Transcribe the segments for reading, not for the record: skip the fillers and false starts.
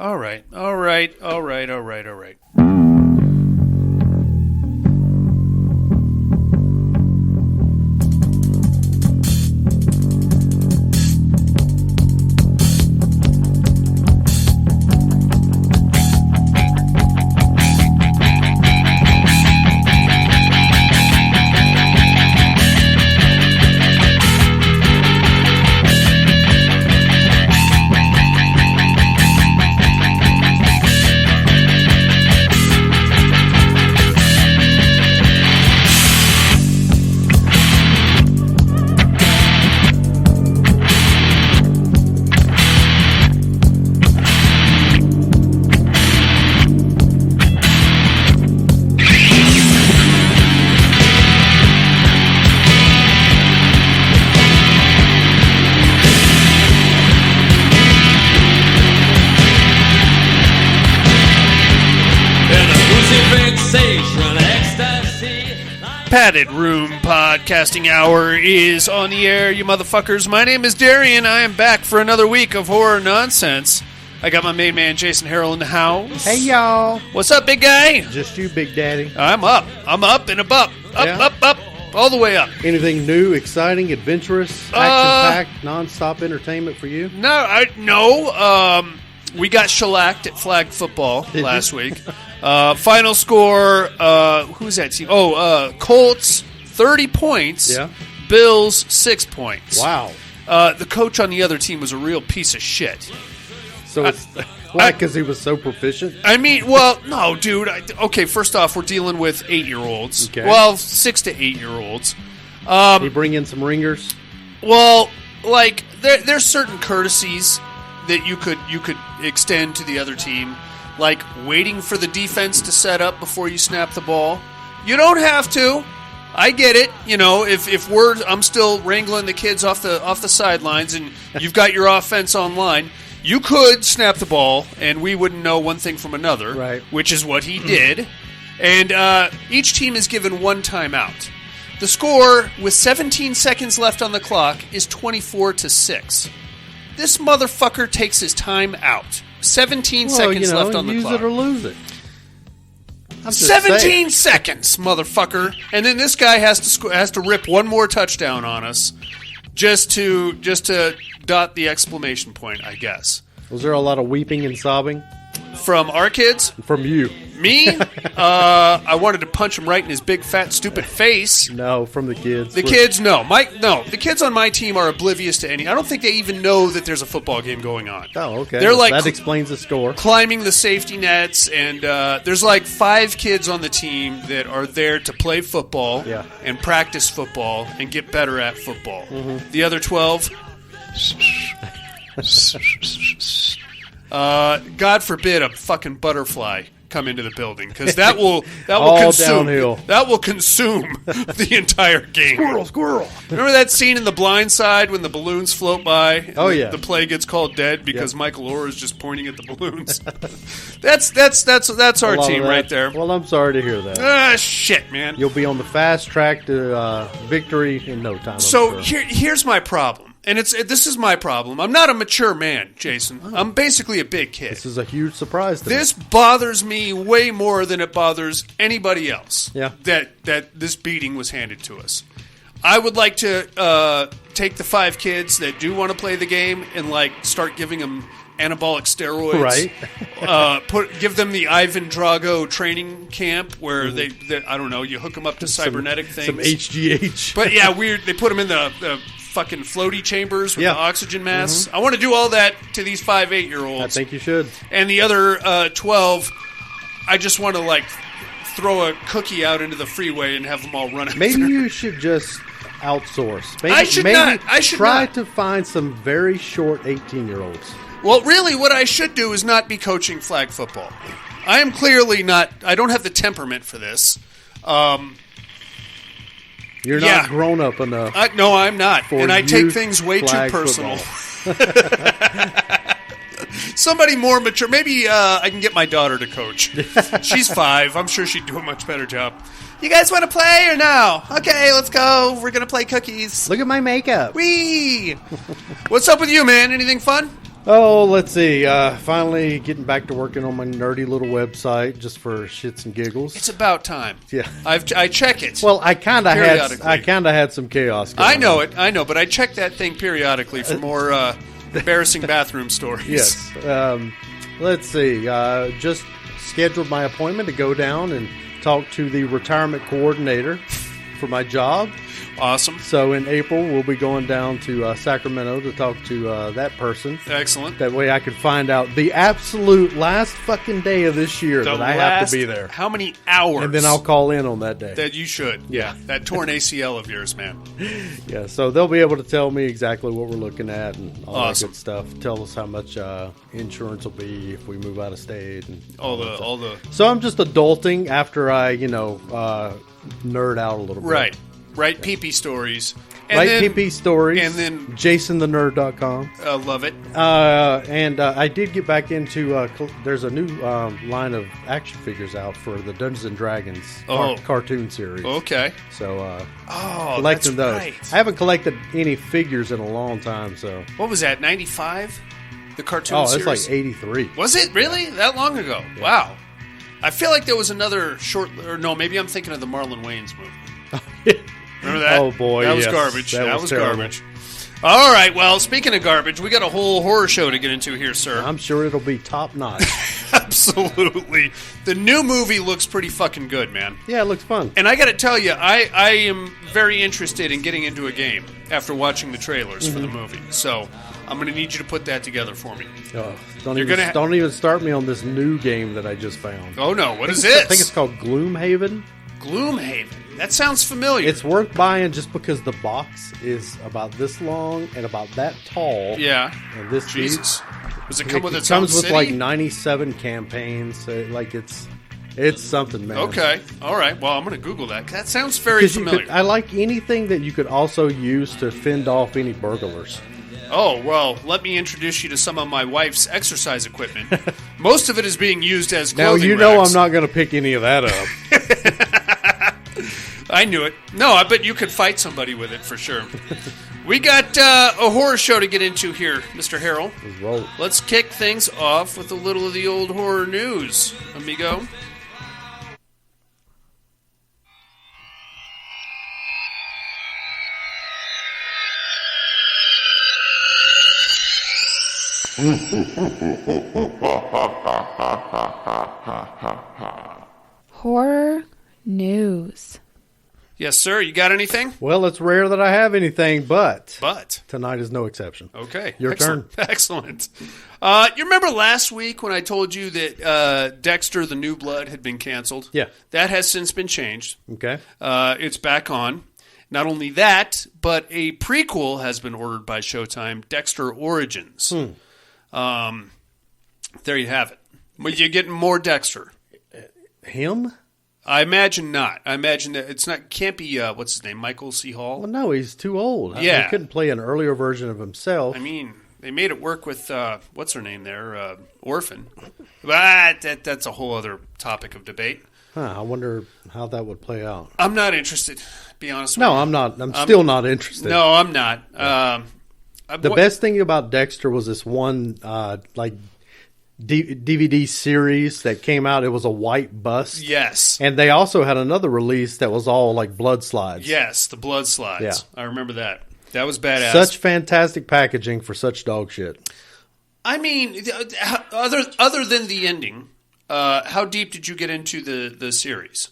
All right. Padded Room Podcasting Hour is on the air, you motherfuckers. My name is Darian. I am back for another week of horror nonsense. I got my main man, Jason Harrell, in the house. Hey, y'all. What's up, big guy? Just you, big daddy. I'm up and up. Up, all the way up. Anything new, exciting, adventurous, action-packed, non-stop entertainment for you? No. We got shellacked at flag football last week. Final score, who's that team? Colts, 30 points. Yeah. Bills, 6 points. Wow. The coach on the other team was a real piece of shit. So it's why? Because he was so proficient? I mean, well, no, dude. Okay, first off, we're dealing with 8-year-olds. Okay. Well, 6 to 8-year-olds. He bring in some ringers? Well, like, there's certain courtesies that you could extend to the other team, like waiting for the defense to set up before you snap the ball. You don't have to. I get it. You know, if I'm still wrangling the kids off the sidelines and you've got your offense online, you could snap the ball and we wouldn't know one thing from another, right? Which is what he did. And each team is given one timeout. The score, with 17 seconds left on the clock, is 24-6. This motherfucker takes his time out. 17 seconds left on the clock. Use it or lose it. 17 seconds, motherfucker. And then this guy has to rip one more touchdown on us just to dot the exclamation point, I guess. Was there a lot of weeping and sobbing? From our kids? From you. Me? I wanted to punch him right in his big, fat, stupid face. No, from the kids. The kids, no. The kids on my team are oblivious to any. I don't think they even know that there's a football game going on. Oh, okay. They're like that explains the score. Climbing the safety nets, and there's like 5 kids on the team that are there to play football and practice football and get better at football. Mm-hmm. The other 12... God forbid a fucking butterfly come into the building, because that will consume downhill. That will consume the entire game. Squirrel. Remember that scene in The Blind Side when the balloons float by? And the play gets called dead because Michael Orr is just pointing at the balloons. That's our team right there. Well, I'm sorry to hear that. Shit, man. You'll be on the fast track to victory in no time. So here's my problem. And this is my problem. I'm not a mature man, Jason. I'm basically a big kid. This is a huge surprise to me. This bothers me way more than it bothers anybody else. Yeah. That this beating was handed to us. I would like to take the 5 kids that do want to play the game and start giving them anabolic steroids. Right. Give them the Ivan Drago training camp where they I don't know, you hook them up to cybernetic things. Some HGH. But yeah, weird. They put them in the fucking floaty chambers with the oxygen masks. Mm-hmm. I want to do all that to these 5 8-year-olds. I think you should. And the other 12, I just want to throw a cookie out into the freeway and have them all run out. Maybe you should just outsource. Maybe, I should try not. to find some very short 18-year-olds. Well, really, what I should do is not be coaching flag football. I am clearly not. I don't have the temperament for this. You're not grown up enough. No, I'm not. And I take things way too personal. Somebody more mature. Maybe I can get my daughter to coach. She's 5. I'm sure she'd do a much better job. You guys want to play or no? Okay, let's go. We're going to play cookies. Look at my makeup. Whee! What's up with you, man? Anything fun? Oh, let's see. Finally getting back to working on my nerdy little website just for shits and giggles. It's about time. Yeah. I check it. Well, I kind of periodically. had some chaos going I know on. it. I know, but I check that thing periodically for more embarrassing bathroom stories. Yes. Let's see. Just scheduled my appointment to go down and talk to the retirement coordinator for my job. Awesome. So in April, we'll be going down to Sacramento to talk to that person. Excellent. That way I can find out the absolute last fucking day of this year that I have to be there. How many hours? And then I'll call in on that day. That you should. Yeah. That torn ACL of yours, man. Yeah, so they'll be able to tell me exactly what we're looking at and all that good stuff. Tell us how much insurance will be if we move out of state. And all the. So I'm just adulting after I, nerd out a little bit. Right. Write pee-pee stories. Write pee-pee stories. And then JasonTheNerd.com. Love it. And I did get back into, there's a new line of action figures out for the Dungeons & Dragons cartoon series. Okay. So, that's collecting those. right. I haven't collected any figures in a long time, so. What was that, 95? The cartoon series? Oh, it's like 83. Was it really? That long ago? Yeah. Wow. I feel like there was another maybe I'm thinking of the Marlon Wayans movie. Remember that? Oh, boy, that was yes. garbage. That was garbage. All right, well, speaking of garbage, we got a whole horror show to get into here, sir. I'm sure it'll be top-notch. Absolutely. The new movie looks pretty fucking good, man. Yeah, it looks fun. And I got to tell you, I am very interested in getting into a game after watching the trailers for the movie. So I'm going to need you to put that together for me. Don't even start me on this new game that I just found. Oh, no. What is this? I think it's called Gloomhaven. Gloomhaven. That sounds familiar. It's worth buying just because the box is about this long and about that tall. Yeah. And this Jesus. deep. Does it come with its own own city? It comes with like 97 campaigns. So it's something, man. Okay. All right. Well, I'm going to Google that. That sounds very familiar. I like anything that you could also use to fend off any burglars. Oh, well, let me introduce you to some of my wife's exercise equipment. Most of it is being used as clothing racks. I'm not going to pick any of that up. I knew it. No, I bet you could fight somebody with it for sure. We got a horror show to get into here, Mr. Harrell. Let's kick things off with a little of the old horror news, amigo. Horror news. Yes, sir. You got anything? Well, it's rare that I have anything, but tonight is no exception. Okay. Your turn. Excellent. You remember last week when I told you that Dexter, the New Blood, had been canceled? Yeah. That has since been changed. Okay. It's back on. Not only that, but a prequel has been ordered by Showtime, Dexter Origins. There you have it. But you're getting more Dexter. Him? I imagine not. I imagine that can't be, what's his name, Michael C. Hall? Well, no, he's too old. Yeah. He couldn't play an earlier version of himself. I mean, they made it work with, what's her name there, Orphan. But that's a whole other topic of debate. I wonder how that would play out. I'm not interested, to be honest with you. No, I'm not. I'm still not interested. No, I'm not. The best thing about Dexter was this one, DVD series that came out. It was a white bust. Yes. And they also had another release that was all like blood slides. Yes, the blood slides. Yeah. I remember that. That was badass. Such fantastic packaging for such dog shit. I mean, other than the ending, how deep did you get into the series?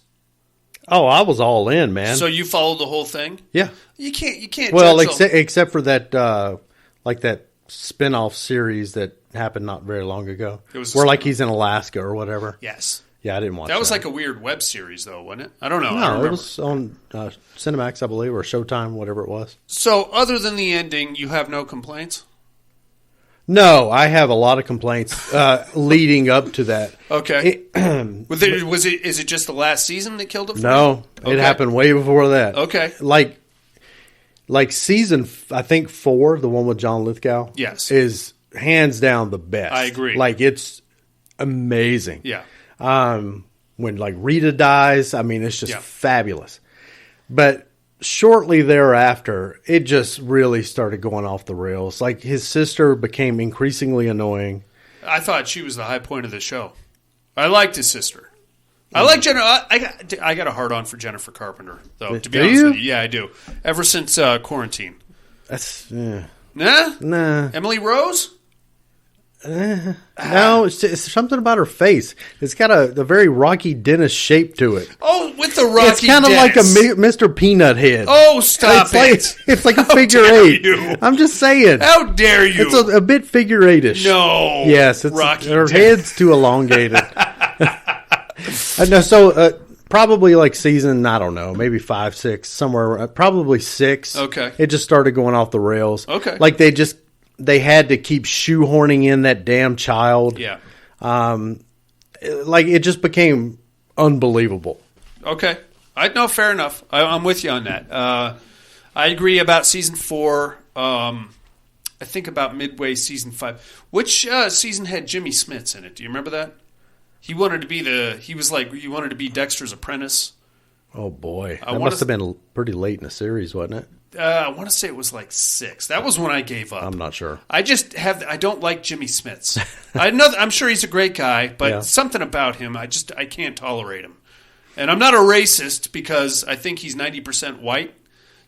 Oh, I was all in, man. So you followed the whole thing? Yeah. You can't. Well, except for that, that spin-off series that happened not very long ago. It was where he's in Alaska or whatever. Yes. Yeah, I didn't watch that. That was like a weird web series, though, wasn't it? I don't know. No, it was on Cinemax, I believe, or Showtime, whatever it was. So, other than the ending, you have no complaints? No, I have a lot of complaints leading up to that. Okay. Is it just the last season that killed it for No, you? It happened way before that. Okay. Like season, I think 4, the one with John Lithgow. Yes. Is hands down the best. I agree. It's amazing. Yeah. When Rita dies, I mean, it's just fabulous. But shortly thereafter, it just really started going off the rails. Like, his sister became increasingly annoying. I thought she was the high point of the show. I liked his sister. I like Jennifer. I got a hard on for Jennifer Carpenter, though. To be honest with you, yeah, I do. Ever since quarantine. That's Nah. Emily Rose. No, it's something about her face. It's got a very Rocky Dennis shape to it. Oh, with the Rocky It's kind of like a Mr. Peanut head. Oh, stop it. It's like a figure eight. You. I'm just saying. How dare you? It's a bit figure eight-ish. No. Yes, her head's too elongated. Probably like season, I don't know, maybe 5, 6, somewhere, probably 6. Okay. It just started going off the rails. Okay. Like they had to keep shoehorning in that damn child. Yeah. Like, it just became unbelievable. Okay. No, fair enough. I'm with you on that. I agree about season 4. I think about midway season 5. Which season had Jimmy Smits in it? Do you remember that? He wanted to be Dexter's apprentice. Oh boy. That must have been pretty late in the series, wasn't it? I want to say it was like 6. That was when I gave up. I'm not sure. I don't like Jimmy Smits. I'm sure he's a great guy, but something about him, I can't tolerate him. And I'm not a racist because I think he's 90% white.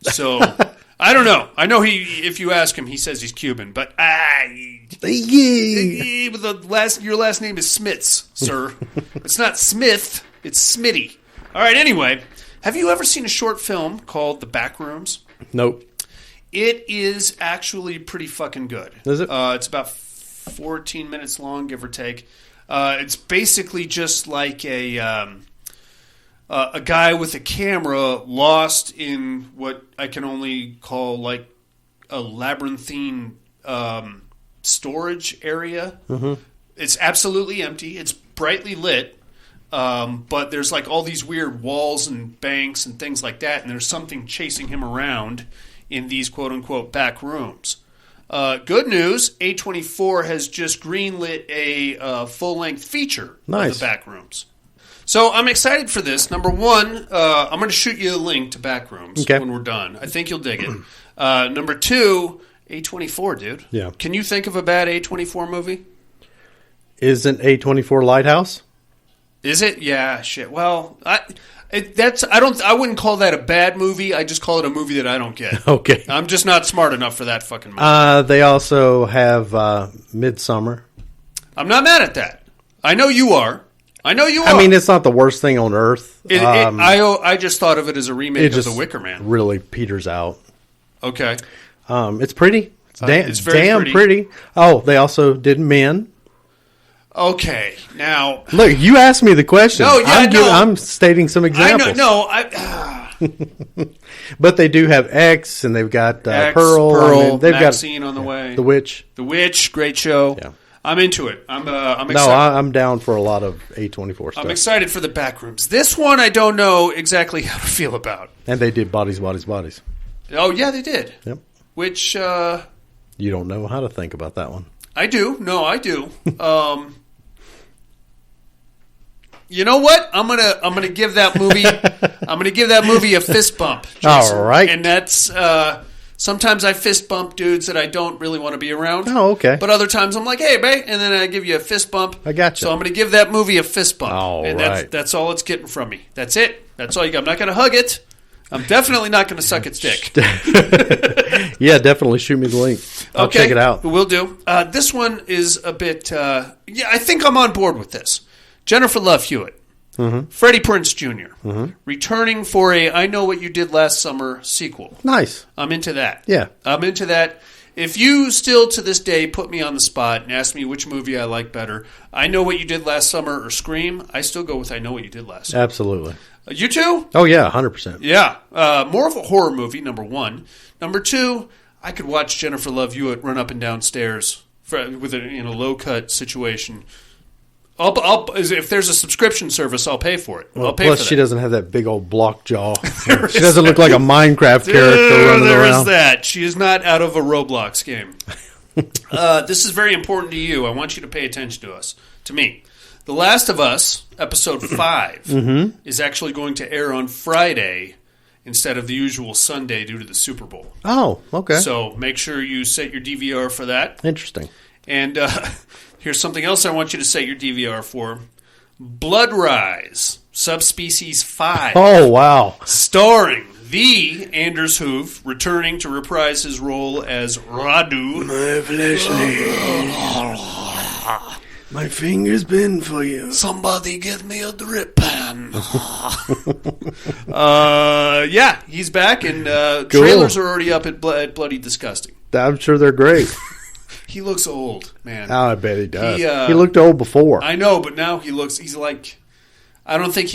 So I don't know. I know if you ask him, he says he's Cuban, but your last name is Smits, sir. It's not Smith, it's Smitty. All right, anyway, have you ever seen a short film called The Backrooms? Nope. It is actually pretty fucking good. Is it? It's about 14 minutes long, give or take. It's basically just like a guy with a camera lost in what I can only call like a labyrinthine storage area. Mm-hmm. It's absolutely empty. It's brightly lit. But there's like all these weird walls and banks and things like that, and there's something chasing him around in these quote-unquote back rooms. Good news, A24 has just greenlit a full-length feature of the back rooms. So I'm excited for this. Number one, I'm going to shoot you a link to Backrooms when we're done. I think you'll dig it. Number two, A24, dude. Yeah. Can you think of a bad A24 movie? Isn't A24 Lighthouse? Is it? Yeah, shit. Well, I wouldn't call that a bad movie. I just call it a movie that I don't get. Okay. I'm just not smart enough for that fucking movie. They also have Midsommar. I'm not mad at that. I know you are. I mean, it's not the worst thing on earth. I just thought of it as a remake of The Wicker Man. Really peters out. Okay. It's pretty. It's very damn pretty. Oh, they also did Men. Okay, now look, you asked me the question. No, yeah, I'm stating some examples. But they do have X, and they've got Pearl. I mean, they've Maxine got on the way. The Witch. The Witch, great show. Yeah. I'm into it. I'm excited. No, I'm down for a lot of A24 stuff. I'm excited for the Backrooms. This one, I don't know exactly how to feel about. And they did Bodies, Bodies, Bodies. Oh yeah, they did. Yep. Which you don't know how to think about that one. I do. No, I do. You know what? I'm gonna give that movie a fist bump. Jason. All right. And that's sometimes I fist bump dudes that I don't really want to be around. Oh, okay. But other times I'm like, hey, babe, and then I give you a fist bump. I got you. So I'm gonna give that movie a fist bump. All and right. That's all it's getting from me. That's it. That's all you got. I'm not gonna hug it. I'm definitely not gonna suck its dick. Yeah, definitely shoot me the link. I'll check it out. Will do. This one is a bit. I think I'm on board with this. Jennifer Love Hewitt. Mm-hmm. Freddie Prinze Jr. Mm-hmm. returning for a I Know What You Did Last Summer sequel. Nice. I'm into that. Yeah. I'm into that. If you still to this day put me on the spot and ask me which movie I like better, I Know What You Did Last Summer or Scream, I still go with I Know What You Did Last Summer. Absolutely. You too? Oh, yeah, 100%. Yeah. More of a horror movie, number one. Number two, I could watch Jennifer Love Hewitt run up and down stairs in a low-cut situation. If there's a subscription service, I'll pay for it. I'll pay for that. Plus, she doesn't have that big old block jaw. She doesn't look like a Minecraft character running there around. There is that. She is not out of a Roblox game. This is very important to you. I want you to pay attention to me. The Last of Us, episode 5, is actually going to air on Friday, instead of the usual Sunday due to the Super Bowl. Oh, okay. So make sure you set your DVR for that. Interesting. And here's something else I want you to set your DVR for. Blood Rise, Subspecies 5. Oh, wow. Starring the Anders Hoove, returning to reprise his role as Radu. My fleshly. My finger's been for you. Somebody get me a drip pan. Yeah, he's back, and trailers are already up at Bloody Disgusting. I'm sure they're great. He looks old, man. Oh, I bet he does. He looked old before. I know, but now he's like, I don't think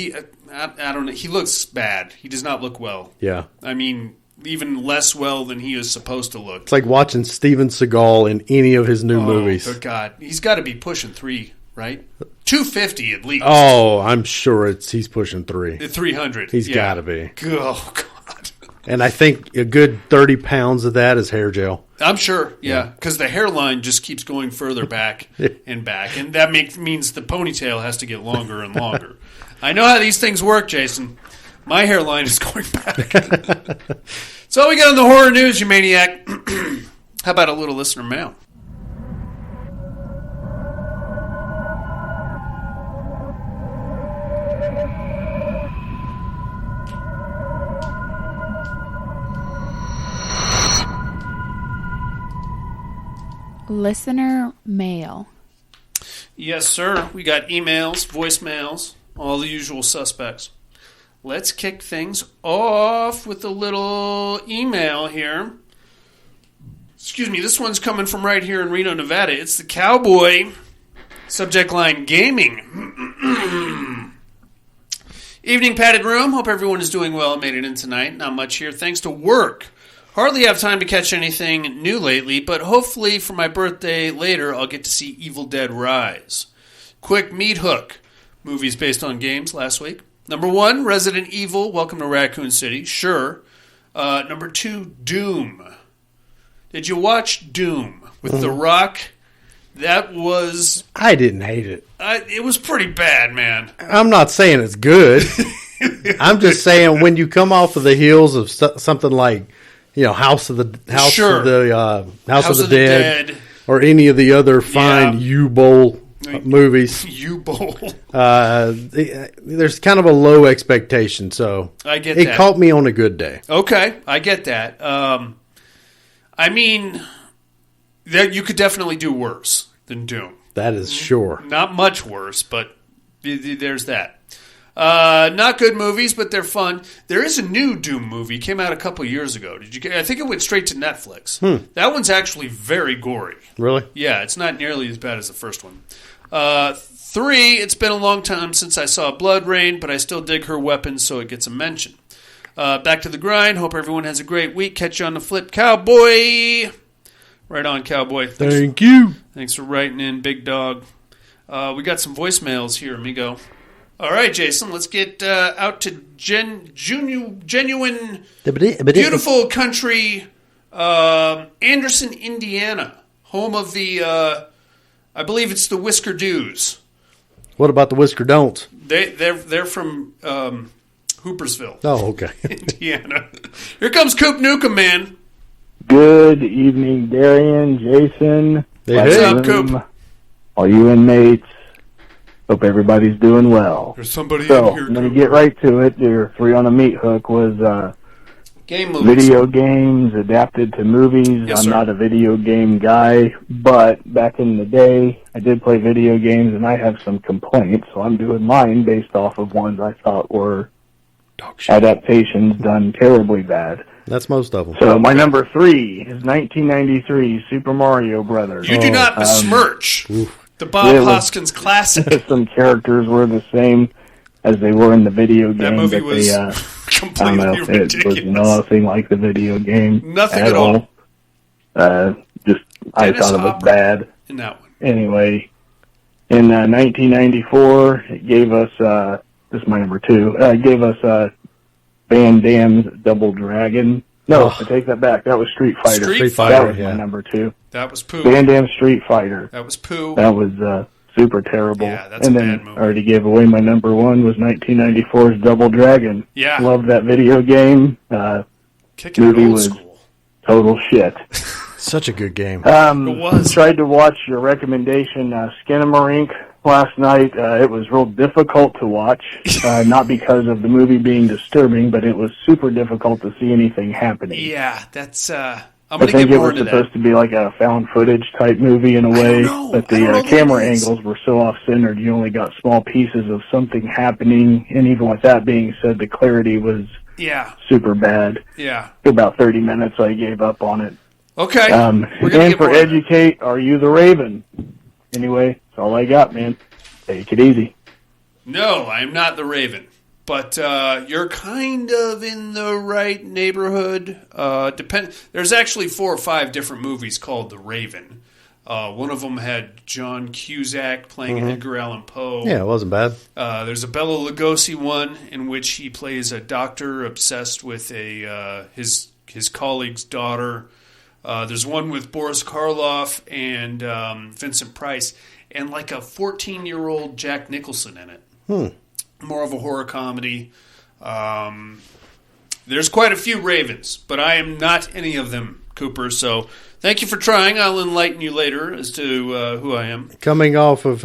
I don't know. He looks bad. He does not look well. Yeah. I mean, even less well than he is supposed to look. It's like watching Steven Seagal in any of his new movies. Oh, God. He's got to be pushing 3, right? 250 at least. Oh, I'm sure he's pushing 3. 300. He's got to be. Oh, God. And I think a good 30 pounds of that is hair gel. I'm sure, yeah, because the hairline just keeps going further back and back, and that means the ponytail has to get longer and longer. I know how these things work, Jason. My hairline is going back. So all we got on the horror news, you maniac. How about a little listener mail? Listener mail. Yes, sir. We got emails, voicemails, all the usual suspects. Let's kick things off with a little email here. Excuse me, this one's coming from right here in Reno, Nevada. It's the Cowboy. Subject line, gaming. Evening, padded room. Hope everyone is doing well and made it in tonight. Not much here. Thanks to work. Hardly have time to catch anything new lately, but hopefully for my birthday later, I'll get to see Evil Dead Rise. Quick meat hook. Movies based on games last week. Number 1, Resident Evil, Welcome to Raccoon City. Sure. Number 2, Doom. Did you watch Doom with The Rock? That was... I didn't hate it. It was pretty bad, man. I'm not saying it's good. I'm just saying when you come off of the heels of something like, House of the Dead, or any of the other fine U-Bowl movies. U-Bowl. There's kind of a low expectation, so I get that. It caught me on a good day. Okay, I get that. I mean, you could definitely do worse than Doom. That is sure. Not much worse, but there's that. Not good movies, but they're fun. There is a new Doom movie. Came out a couple years ago. I think it went straight to Netflix. That one's actually very gory. Really? Yeah, it's not nearly as bad as the first one. 3, it's been a long time since I saw Blood Rain, but I still dig her weapons, so it gets a mention. Back to the grind. Hope everyone has a great week. Catch you on the flip, Cowboy. Right on, Cowboy. Thank you. Thanks for writing in, big dog. We got some voicemails here, amigo. All right, Jason, let's get out to genuine, beautiful country, Anderson, Indiana, home of the, I believe it's the Whisker Doos. What about the Whisker Don'ts? They're from Hoopersville. Oh, okay. Indiana. Here comes Coop Nukem, man. Good evening, Darian, Jason. What's up, Coop? All you inmates. Hope everybody's doing well. There's somebody in So, here, I'm going to Coop. get right to it. Your 3 on the meat hook was Game movies. video games adapted to movies. Yes, I'm sir. not a video game guy, but back in the day, I did play video games, and I have some complaints, so I'm doing mine based off of ones I thought were adaptations done terribly bad. That's most of them. So my number 3 is 1993 Super Mario Brothers. You do not besmirch the Bob it was- Hoskins classic. Some characters were the same as they were in the video game. That movie but was they, I don't know completely if it was ridiculous. nothing like the video game. Nothing at all. Just I Dennis thought it was Hopper. bad. In that one. Anyway, in 1994, it gave us this is my number 2. It gave us Van Damme's Double Dragon. No, I take that back. That was Street Fighter. Street That Fighter, was my number 2. That was poo. Van Damme Street Fighter. That was poo. That was super terrible. Yeah, that's and a then bad movie. I already gave away my number one was 1994's Double Dragon. Yeah. Loved that video game. Kicking it movie old was school. total shit. Such a good game. It was. Tried to watch your recommendation, Skinamarink, last night. It was real difficult to watch, not because of the movie being disturbing, but it was super difficult to see anything happening. Yeah, that's. I'm I going to think get it more was into supposed that. to be like a found footage type movie in a way, know. but I don't know the what camera it is. angles were so off-centered, you only got small pieces of something happening, and even with that being said, the clarity was Yeah, super bad. yeah. For about 30 minutes, I gave up on it. Okay. We're going to And get for more into that. Educate, Are You the Raven? Anyway, that's all I got, man. Take it easy. No, I am not the Raven. But you're kind of in the right neighborhood. There's actually 4 or 5 different movies called The Raven. One of them had John Cusack playing Edgar Allan Poe. Yeah, it wasn't bad. There's a Bela Lugosi one in which he plays a doctor obsessed with his colleague's daughter. There's one with Boris Karloff and Vincent Price, and like a 14-year-old Jack Nicholson in it. More of a horror comedy. There's quite a few Ravens, but I am not any of them, Cooper. So thank you for trying. I'll enlighten you later as to who I am. Coming off of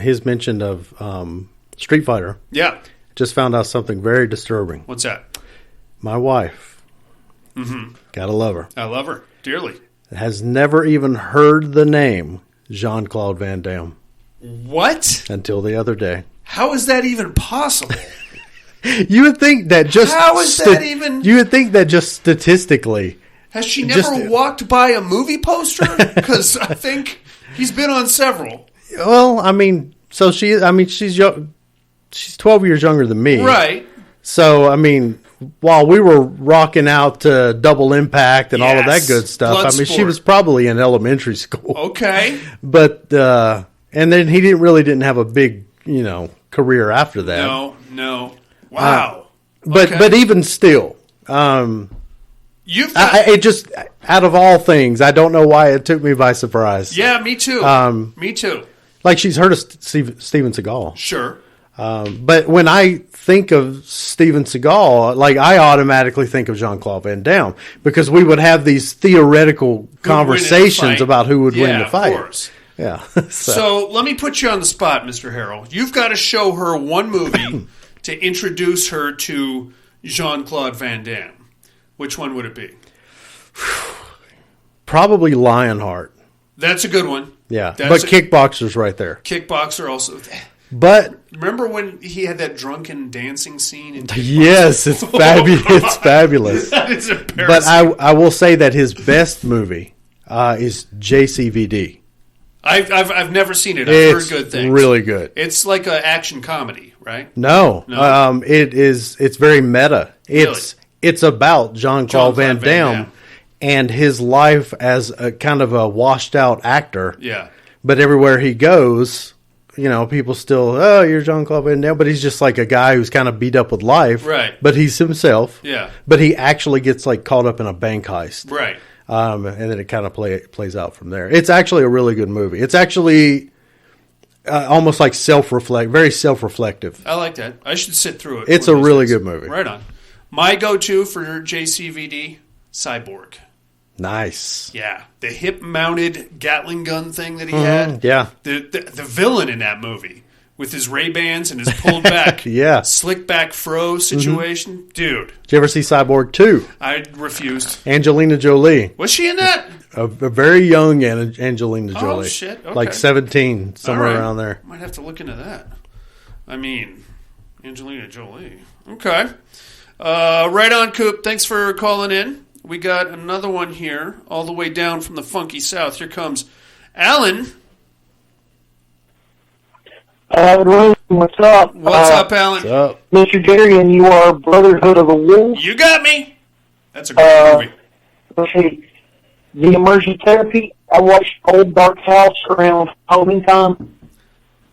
his mention of Street Fighter, Yeah. just found out something very disturbing. What's that? My wife, gotta love her, I love her dearly. has never even heard the name Jean-Claude Van Damme What? until the other day. How is that even possible? You would think that just How is that even- You would think that just statistically. Has she never Just- walked by a movie poster? Because I think he's been on several. Well, I mean, so she's young. She's 12 years younger than me, Right. So I mean, while we were rocking out to Double Impact and all of that Yes. good stuff, I mean, she Bloodsport. was probably in elementary school. Okay. But and then he didn't have a big career after that. No. Wow. But Okay. but even still, You've got, it just out of all things, I don't know why it took me by surprise. yeah, me too. Me too. Like she's heard of Steven Seagal. Sure. But when I think of Steven Seagal, like I automatically think of Jean-Claude Van Damme because we would have these theoretical conversations fight. about who would win Yeah, the of fight. course. Yeah. So let me put you on the spot, Mr. Harrell. You've got to show her one movie to introduce her to Jean-Claude Van Damme. Which one would it be? Probably Lionheart. That's a good one. Yeah. That's But Kickboxer's right there. Kickboxer also. But Remember when he had that drunken dancing scene in Kickboxer? yes, it's fabulous. It's fabulous. That is embarrassing. But I will say that his best movie is JCVD. I've never seen it. I've It's heard good things. really good. It's like an action comedy, right? No. It's very meta. It's about Jean-Claude Jean-Claude Van Van Damme Damme. and his life as a kind of a washed out actor. Yeah. But everywhere he goes, people still, oh, you're Jean-Claude Van Damme, but he's just like a guy who's kind of beat up with life. Right. But he's himself. Yeah. But he actually gets like caught up in a bank heist. Right. And then it kind of plays out from there. It's actually a really good movie. It's actually almost like very self-reflective. I like that. I should sit through it. It's one a of these really days. good movie. Right on. My go-to for JCVD, Cyborg. Nice. Yeah. The hip-mounted Gatling gun thing that he had. Yeah. The villain in that movie with his Ray-Bans and his pulled back, Yeah. slick back fro situation. Dude, Did you ever see Cyborg 2? I refused. Angelina Jolie. Was she in that? A very young Angelina Jolie. Oh, shit. Okay. Like 17, somewhere All right. around there. Might have to look into that. I mean, Angelina Jolie. Okay. Right on, Coop. Thanks for calling in. We got another one here, all the way down from the funky south. Here comes Alan. What's up? What's up, Alan? What's up? Mr. Darian, you are Brotherhood of the Wolf. You got me. That's a great movie. Okay. The Immersion Therapy, I watched Old Dark House around Halloween time.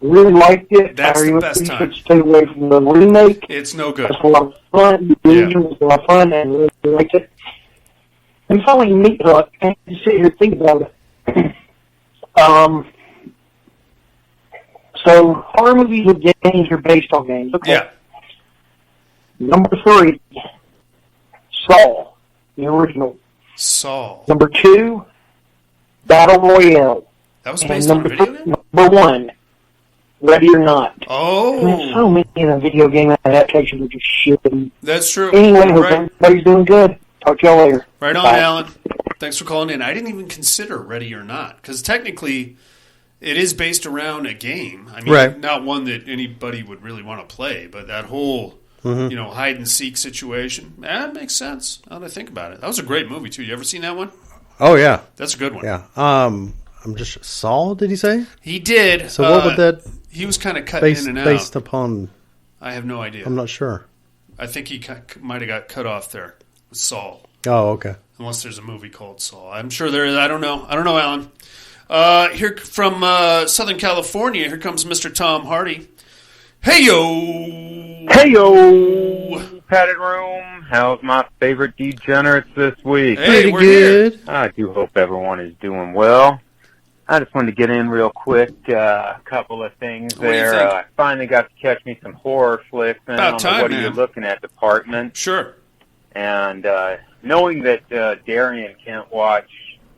Really liked it. That's I the really best time. should stay away from the remake. It's no good. It's a lot of fun. The original was a lot of fun, and I really liked it. And finally, Meat Hook. I can sit here and think about it. So horror movies with games are based on games. Okay. Yeah. Number 3, Saw, the original. Saw. Number 2, Battle Royale. That was And based on a video game? number 1, Ready or Not. Man, Oh. so many of the video game adaptations are just shit. That's true. Anyway, hope Right. everybody's doing good. Talk to y'all later. Right on, Bye. Alan. Thanks for calling in. I didn't even consider Ready or Not, because technically it is based around a game. I mean, Right. not one that anybody would really want to play, but that whole hide and seek situation, that makes sense. Now that I think about it, that was a great movie too. You ever seen that one? Oh yeah, That's a good one. yeah. I'm just Saul. Did he say? He did. So what would that He was kind of cut based in and out. based upon? I have no idea. I'm not sure. I think he might have got cut off there. Saul. Oh, okay. Unless there's a movie called Saul. I'm sure there is. I don't know, Alan. Here from Southern California, here comes Mr. Tom Hardy. Hey, yo! Hey-yo! Padded room. How's my favorite degenerates this week? Hey, Pretty we're good. I do hope everyone is doing well. I just wanted to get in real quick. A couple of things What do you there. think? I finally got to catch me some horror flicks. And About on the time, What Are You man. Looking At department. Sure. And knowing that Darian can't watch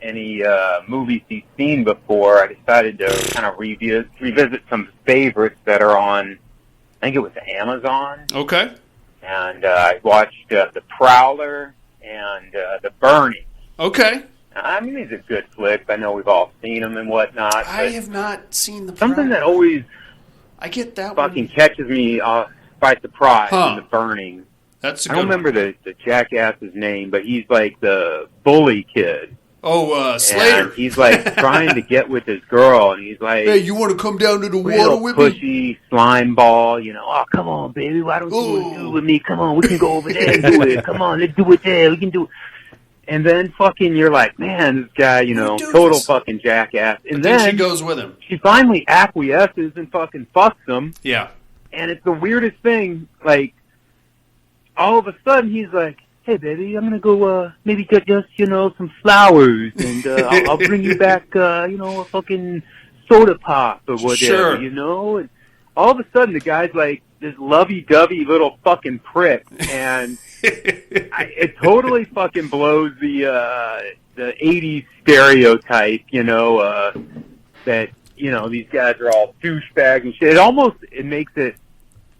any movies he's seen before, I decided to kind of revisit some favorites that are on, I think it was Amazon. Okay. And I watched The Prowler and The Burning. Okay. I mean, these are good flicks. I know we've all seen them and whatnot. I But have not seen the something that Prowler. always I get that fucking one. catches me by surprise Huh. in The Burning. That's a I good don't remember one. the jackass's name, but he's like the bully kid. Oh, Slater. And he's like trying to get with his girl, and he's like, Hey, you want to come down to the water real with me? pushy slime ball, you know. Oh, come on, baby, why don't you Ooh. do it with me? Come on, we can go over there and do it. Come on, let's do it there. We can do it. And then fucking, you're like, man, this guy, you know, do total this. fucking jackass. And Then then she goes with him. she finally acquiesces and fucking fucks him. Yeah. And it's the weirdest thing. Like, all of a sudden, he's like, hey, baby, I'm going to go maybe get just, you know, some flowers. And I'll bring you back, you know, a fucking soda pop or whatever, Sure. you know? And all of a sudden, the guy's like this lovey-dovey little fucking prick. And it totally fucking blows the 80s stereotype, you know, that, you know, these guys are all douchebags and shit. It makes it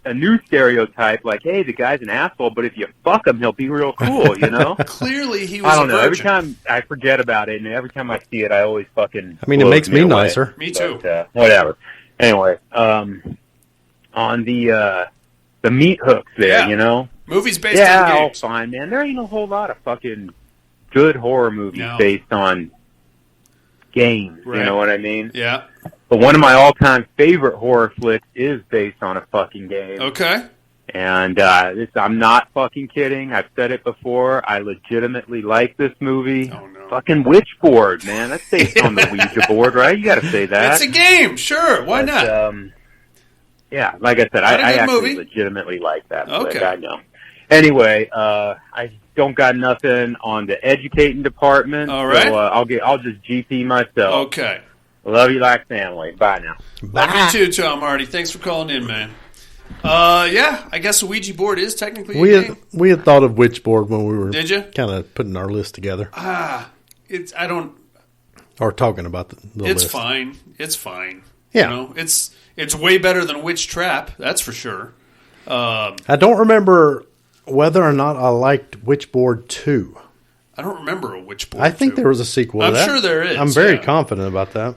a new stereotype, like, hey, the guy's an asshole, but if you fuck him, he'll be real cool, you know? Clearly, he was I don't a know. Every virgin. time I forget about it, and every time I see it, I always fucking. I mean, it blows makes me away. nicer. Me too. But, whatever. Anyway, on the meat hooks there, Yeah. you know? Movies based Yeah, on all games. fine, man. There ain't a whole lot of fucking good horror movies No. based on games. Right. You know what I mean? Yeah. But one of my all-time favorite horror flicks is based on a fucking game. Okay. And I'm not fucking kidding. I've said it before. I legitimately like this movie. Oh, no. Fucking Witchboard, man. That's based on the Ouija board, right? You got to say that. It's a game. Sure. Why But, not? yeah, like I said, Not a I good actually movie. legitimately like that flick. Okay. I know. Anyway, I don't got nothing on the educating department. All right. So I'll just GP myself. Okay. Love you like family. Bye now. Love you too, Tom Hardy. Thanks for calling in, man. Yeah, I guess a Ouija board is technically We a had game. we had thought of Witchboard when we were Did you? kind of putting our list together I don't. or talking about the It's list. fine. It's fine. Yeah. You know, it's way better than Witch Trap. That's for sure. I don't remember whether or not I liked Witchboard 2. I don't remember a Witch board. I think too. there was a sequel to I'm that. sure there is, I'm very yeah. confident about that.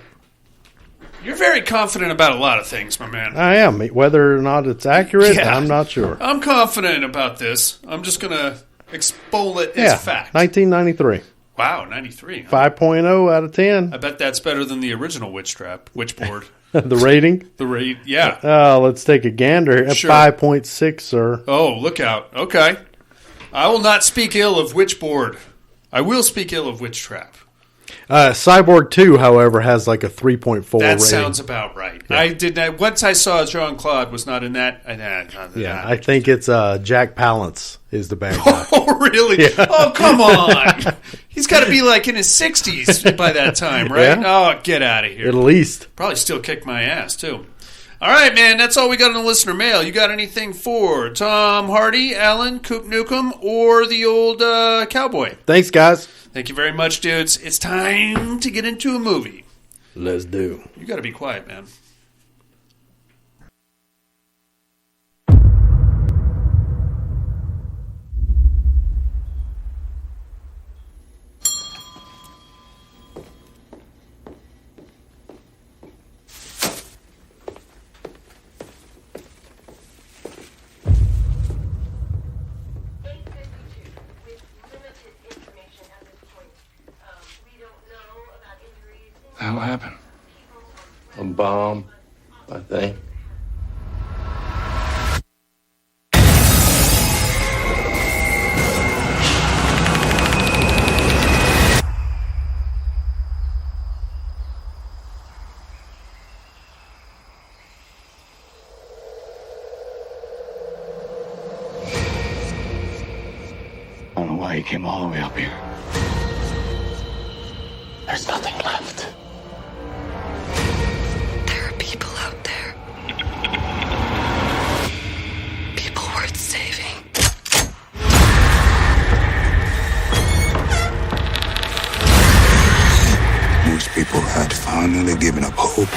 You're very confident about a lot of things, my man. I am. Whether or not it's accurate, Yeah. I'm not sure. I'm confident about this. I'm just gonna expose it as Yeah, fact. 1993. Wow, 93. Huh? 5.0 out of 10. I bet that's better than the original Witch Trap, Witch board. The rating? The rate, yeah. Let's take a gander. At Sure. 5.6, sir. Oh, look out. Okay. I will not speak ill of Witch board. I will speak ill of Witch Trap. Cyborg 2, however, has like a 3.4 That rating. sounds about right. I did not. Once I saw Jean Claude was not in that. Yeah, I think it's Jack Palance is the bad guy. Oh, really? Yeah. Oh, come on. He's got to be like in his 60s by that time, right? Yeah. Oh, get out of here. At least. Probably still kick my ass, too. All right, man, that's all we got on the listener mail. You got anything for Tom Hardy, Alan, Coop Nukem, or the old cowboy? Thanks, guys. Thank you very much, dudes. It's time to get into a movie. Let's do. You got to be quiet, man. What happened? A bomb, I think. I don't know why he came all the way up here. There's nothing left. There are people out there. People worth saving. Most people had finally given up hope.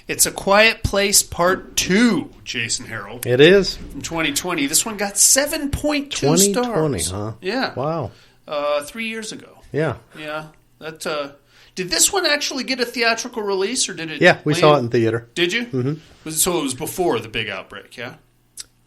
It's A Quiet Place Part 2, Jason Harold. It is. In 2020. This one got 7.2 2020, stars. huh? Yeah. Wow. 3 years ago. Yeah. Yeah. That. Did this one actually get a theatrical release, or did it? Yeah, we saw it in theater. Did you? Mm-hmm. So it was before the big outbreak, yeah?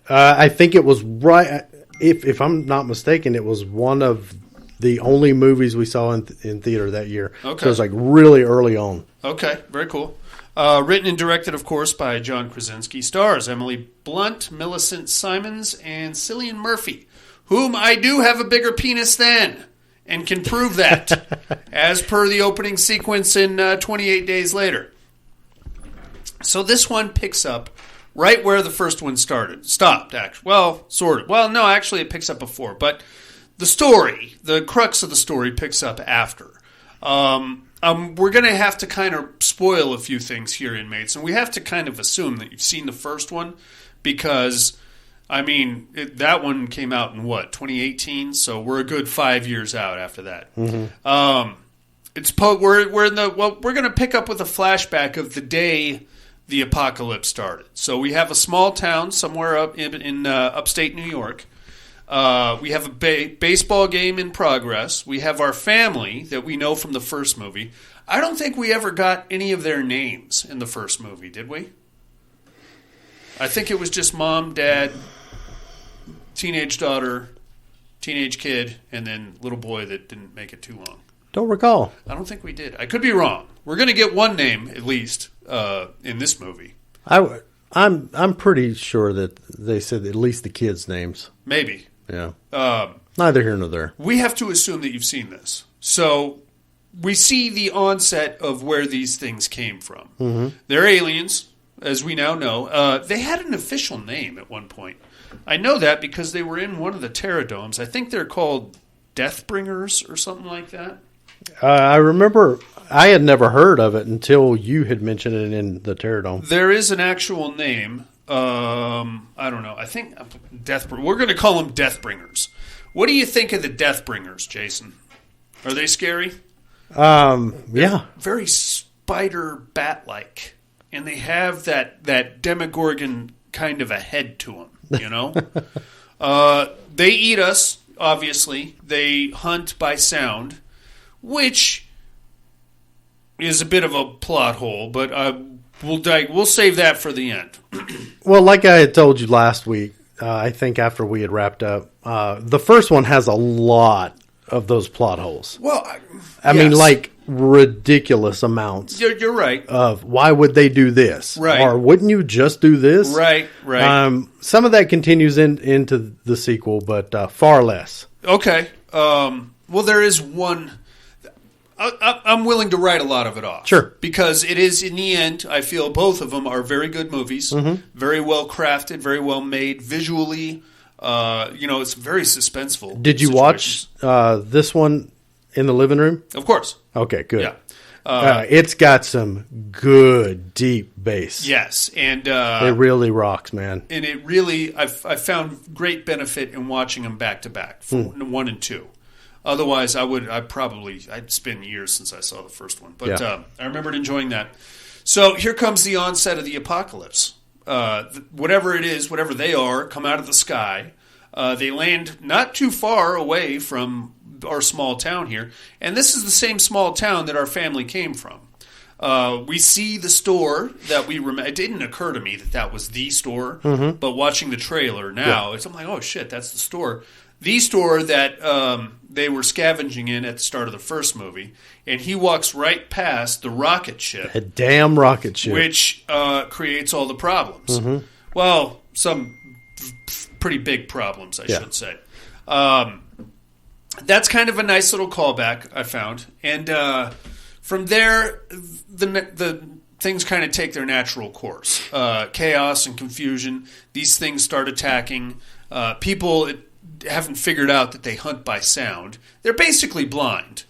I think it was right. If I'm not mistaken, it was one of the only movies we saw in theater that year. Okay. So it was like really early on. Okay, very cool. Written and directed, of course, by John Krasinski. Stars Emily Blunt, Millicent Simons, and Cillian Murphy, whom I do have a bigger penis than, and can prove that, as per the opening sequence in 28 Days Later. So this one picks up right where the first one stopped, actually. Well, sort of. Well, no, actually it picks up before, but the story, the crux of the story, picks up after. We're going to have to kind of spoil a few things here, inmates, and we have to kind of assume that you've seen the first one because, I mean, that one came out in, 2018? So we're a good 5 years out after that. Mm-hmm. We're going to pick up with a flashback of the day the apocalypse started. So we have a small town somewhere up in upstate New York. We have a baseball game in progress. We have our family that we know from the first movie. I don't think we ever got any of their names in the first movie, did we? I think it was just mom, dad, teenage daughter, teenage kid, and then little boy that didn't make it too long. Don't recall. I don't think we did. I could be wrong. We're going to get one name, at least, in this movie. I'm pretty sure that they said at least the kids' names. Maybe. Yeah. Neither here nor there. We have to assume that you've seen this. So we see the onset of where these things came from. Mm-hmm. They're aliens, as we now know. They had an official name at one point. I know that because they were in one of the Terradomes. I think they're called Deathbringers or something like that. I remember I had never heard of it until you had mentioned it in the Terradome. There is an actual name. I don't know. I think we're going to call them Deathbringers. What do you think of the Deathbringers, Jason? Are they scary? Yeah. Very spider bat-like. And they have that Demogorgon kind of a head to them, you know? They eat us, obviously. They hunt by sound, which is a bit of a plot hole, but we'll save that for the end. Well, like I had told you last week, I think after we had wrapped up, the first one has a lot of those plot holes. Well, I mean, like ridiculous amounts. You're right. Of why would they do this? Right. Or wouldn't you just do this? Right. Some of that continues into the sequel, but far less. Okay. Well, there is one. I'm willing to write a lot of it off. Sure. Because it is, in the end, I feel both of them are very good movies. Very well crafted, very well made. Visually, it's very suspenseful. Did you watch this one in the living room? Of course. Okay, good. Yeah. It's got some good, deep bass. Yes. And it really rocks, man. And it really, I found great benefit in watching them back to back, 1 and 2. Otherwise, I'd spend years since I saw the first one. But I remembered enjoying that. So here comes the onset of the apocalypse. Whatever it is, whatever they are, come out of the sky. They land not too far away from our small town here. And this is the same small town that our family came from. We see the store that we remember. It didn't occur to me that was the store. But watching the trailer now, I'm like, oh, shit, that's the store. The store that they were scavenging in at the start of the first movie, and he walks right past the rocket ship. A damn rocket ship. Which creates all the problems. Well, some pretty big problems, I should say. That's kind of a nice little callback, I found. And from there, the things kind of take their natural course. Chaos and confusion. These things start attacking. People haven't figured out that they hunt by sound. They're basically blind.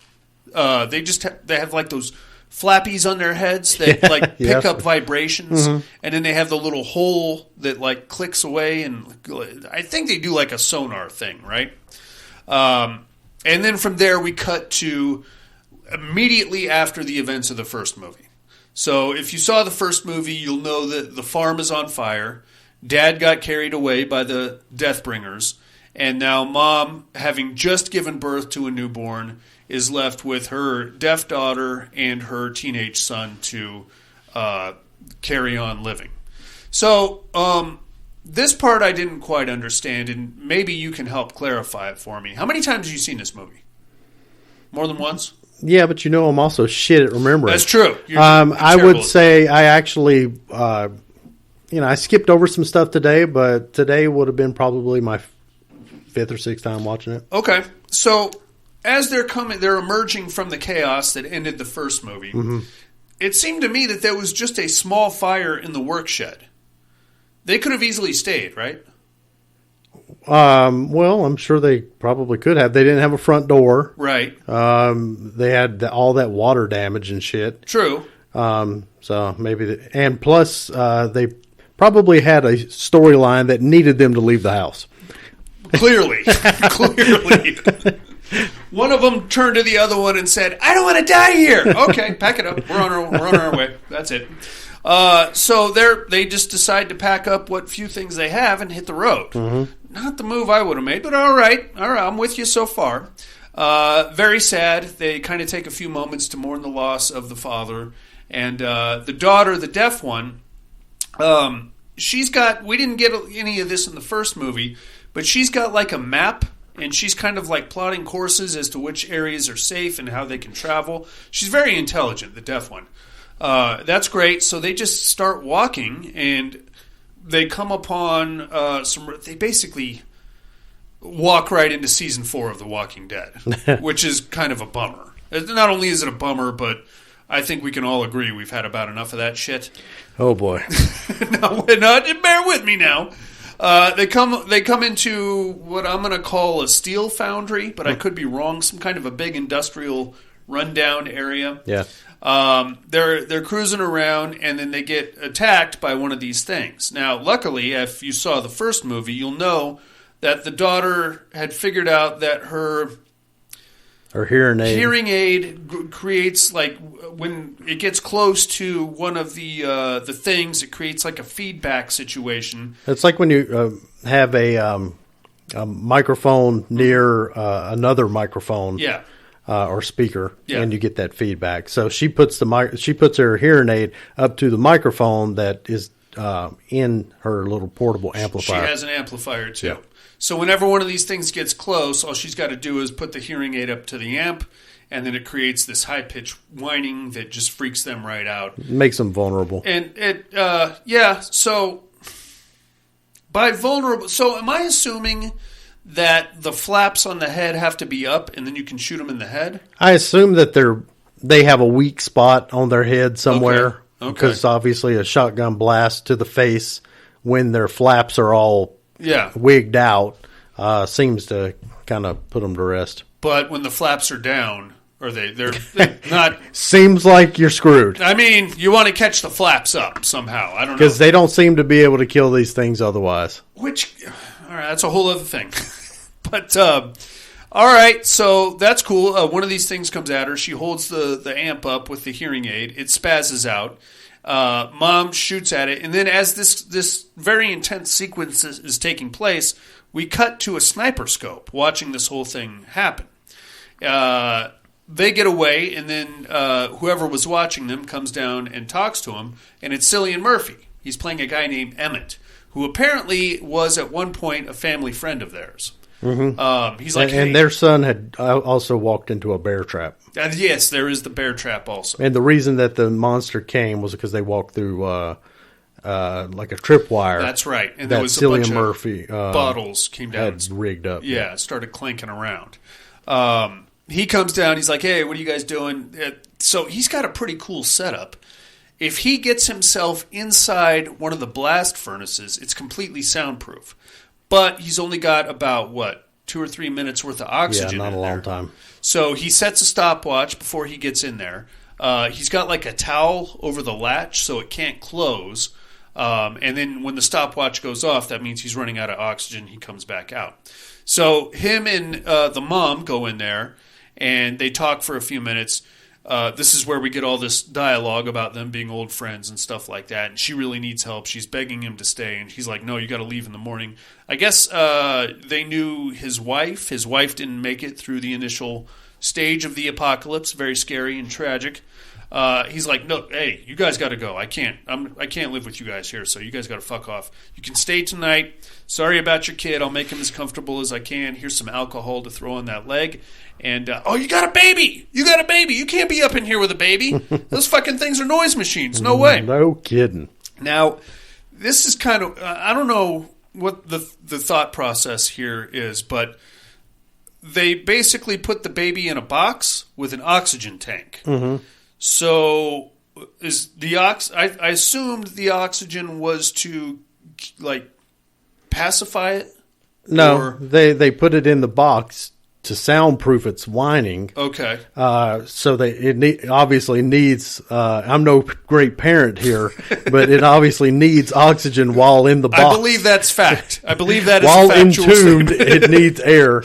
They have like those flappies on their heads that like pick up vibrations, and then they have the little hole that like clicks away, and I think they do like a sonar thing, right? And then from there we cut to immediately after the events of the first movie. So if you saw the first movie, you'll know that the farm is on fire. Dad got carried away by the Deathbringers. And now Mom, having just given birth to a newborn, is left with her deaf daughter and her teenage son to carry on living. So this part I didn't quite understand, and maybe you can help clarify it for me. How many times have you seen this movie? More than once? Yeah, but I'm also shit at remembering. That's true. I would say I actually, I skipped over some stuff today, but today would have been probably my 5th or 6th time watching it. Okay. So as they're emerging from the chaos that ended the first movie, it seemed to me that there was just a small fire in the work shed. They could have easily stayed, right? Well, I'm sure they probably could have. They didn't have a front door. Right. They had all that water damage and shit. True. So maybe, and plus, they probably had a storyline that needed them to leave the house. Clearly. One of them turned to the other one and said, I don't want to die here. Okay, pack it up. We're on our way. That's it. So they just decide to pack up what few things they have and hit the road. Not the move I would have made, but all right, I'm with you so far. Very sad. They kind of take a few moments to mourn the loss of the father. And the daughter, the deaf one, we didn't get any of this in the first movie, but she's got like a map, and she's kind of like plotting courses as to which areas are safe and how they can travel. She's very intelligent, the deaf one. That's great. So they just start walking, and they come upon they basically walk right into season 4 of The Walking Dead, which is kind of a bummer. Not only is it a bummer, but I think we can all agree we've had about enough of that shit. Oh boy! No, bear with me now. They come into what I'm going to call a steel foundry, but I could be wrong. Some kind of a big industrial rundown area. Yeah. They're cruising around, and then they get attacked by one of these things. Now, luckily, if you saw the first movie, you'll know that the daughter had figured out that her hearing aid creates, like, when it gets close to one of the things, it creates like a feedback situation. It's like when you have a microphone near another microphone. Yeah. Or speaker, and you get that feedback. So she puts her hearing aid up to the microphone that is in her little portable amplifier. She has an amplifier, too. Yeah. So whenever one of these things gets close, all she's got to do is put the hearing aid up to the amp, and then it creates this high-pitched whining that just freaks them right out. Makes them vulnerable. And so by vulnerable... So am I assuming that the flaps on the head have to be up, and then you can shoot them in the head? I assume that they have a weak spot on their head somewhere. Okay. Because obviously a shotgun blast to the face when their flaps are all wigged out seems to kind of put them to rest. But when the flaps are down, or they're not... Seems like you're screwed. I mean, you want to catch the flaps up somehow. I don't know. Because they don't seem to be able to kill these things otherwise. Which, all right, that's a whole other thing. But, all right, so that's cool. One of these things comes at her. She holds the amp up with the hearing aid. It spazzes out. Mom shoots at it. And then as this very intense sequence is taking place, we cut to a sniper scope watching this whole thing happen. They get away, and then whoever was watching them comes down and talks to him, and it's Cillian Murphy. He's playing a guy named Emmett, who apparently was at one point a family friend of theirs. Mm-hmm. He's like, and their son had also walked into a bear trap. Yes, there is the bear trap also. And the reason that the monster came was because they walked through like a tripwire. That's right. And that there was Cillian a bunch Murphy of bottles came down. Had rigged up. Yeah, started clanking around. He comes down. He's like, hey, what are you guys doing? So he's got a pretty cool setup. If he gets himself inside one of the blast furnaces, it's completely soundproof. But he's only got about, 2 or 3 minutes worth of oxygen Yeah, not in a long there. time. So he sets a stopwatch before he gets in there. He's got like a towel over the latch so it can't close. And then when the stopwatch goes off, that means he's running out of oxygen. He comes back out. So him and the mom go in there, and they talk for a few minutes. This is where we get all this dialogue about them being old friends and stuff like that. And she really needs help. She's begging him to stay. And he's like, no, you got to leave in the morning. I guess they knew his wife. His wife didn't make it through the initial stage of the apocalypse. Very scary and tragic. He's like, no, hey, you guys got to go. I can't live with you guys here. So you guys got to fuck off. You can stay tonight. Sorry about your kid. I'll make him as comfortable as I can. Here's some alcohol to throw on that leg. And, you got a baby! You got a baby! You can't be up in here with a baby! Those fucking things are noise machines. No way. No kidding. Now, this is kind of... I don't know what the thought process here is, but they basically put the baby in a box with an oxygen tank. Mm-hmm. So, is the I assumed the oxygen was to, pacify it? No, they put it in the box to soundproof its whining. Okay. So it obviously needs, I'm no great parent here, but it obviously needs oxygen while in the box. I believe that's fact. I believe that is while a factual entombed, statement. it needs air.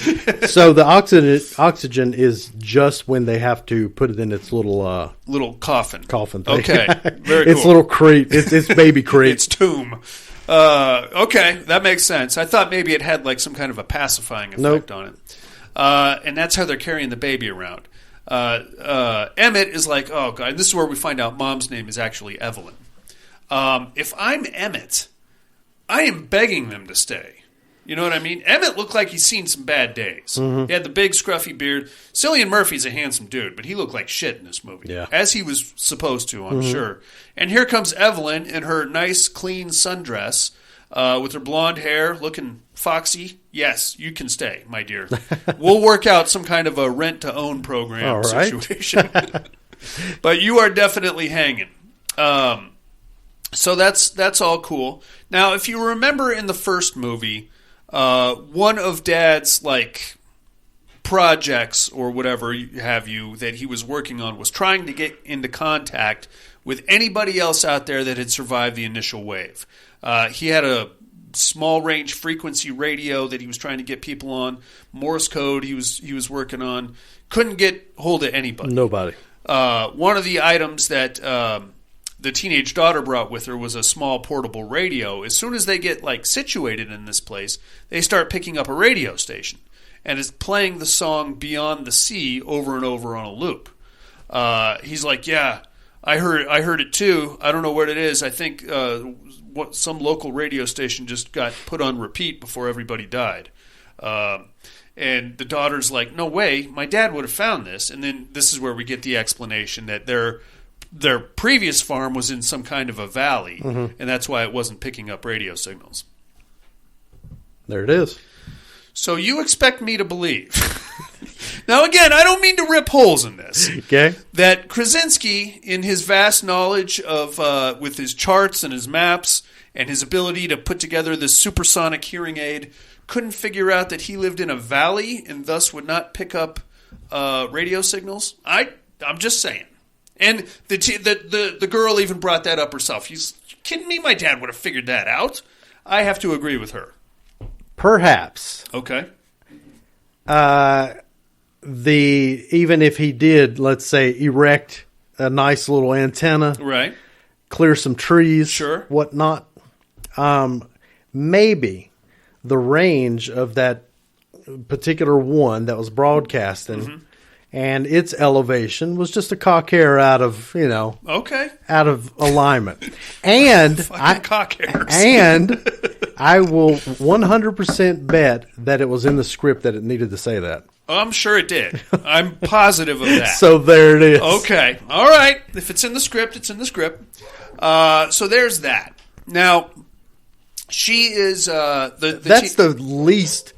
So the oxygen is just when they have to put it in its little coffin. Coffin thing. Okay. Very cool. Its little crate. It's baby crate. Its tomb. Okay, that makes sense. I thought maybe it had some kind of a pacifying effect on it. And that's how they're carrying the baby around. Emmett is like, oh, God. And this is where we find out Mom's name is actually Evelyn. If I'm Emmett, I am begging them to stay. You know what I mean? Emmett looked like he's seen some bad days. Mm-hmm. He had the big, scruffy beard. Cillian Murphy's a handsome dude, but he looked like shit in this movie. Yeah. As he was supposed to, I'm sure. And here comes Evelyn in her nice, clean sundress with her blonde hair, looking foxy. Yes, you can stay, my dear. We'll work out some kind of a rent-to-own program situation. But you are definitely hanging. So that's all cool. Now, if you remember in the first movie, one of Dad's projects or whatever have you that he was working on was trying to get into contact with anybody else out there that had survived the initial wave. He had a small range frequency radio that he was trying to get people on. Morse code he was working on. Couldn't get hold of anybody. Nobody. One of the items that the teenage daughter brought with her was a small portable radio. As soon as they get situated in this place, they start picking up a radio station, and it's playing the song "Beyond the Sea" over and over on a loop. He's like, "Yeah, I heard it too. I don't know what it is. I think some local radio station just got put on repeat before everybody died. And the daughter's like, no way, my dad would have found this. And then this is where we get the explanation that their previous farm was in some kind of a valley, and that's why it wasn't picking up radio signals. There it is. So you expect me to believe. Now, again, I don't mean to rip holes in this. Okay. That Krasinski, in his vast knowledge of with his charts and his maps and his ability to put together this supersonic hearing aid, couldn't figure out that he lived in a valley and thus would not pick up radio signals. I'm just saying. And the girl even brought that up herself. You kidding me? My dad would have figured that out. I have to agree with her. Perhaps. Okay. Even if he did, let's say, erect a nice little antenna, right, clear some trees, sure, whatnot, maybe the range of that particular one that was broadcasting and its elevation was just a cock hair out of, out of alignment. And cock hairs. And I will 100% bet that it was in the script that it needed to say that. I'm sure it did. I'm positive of that. So there it is. Okay. All right. If it's in the script, it's in the script. So there's that. Now, she is that's the least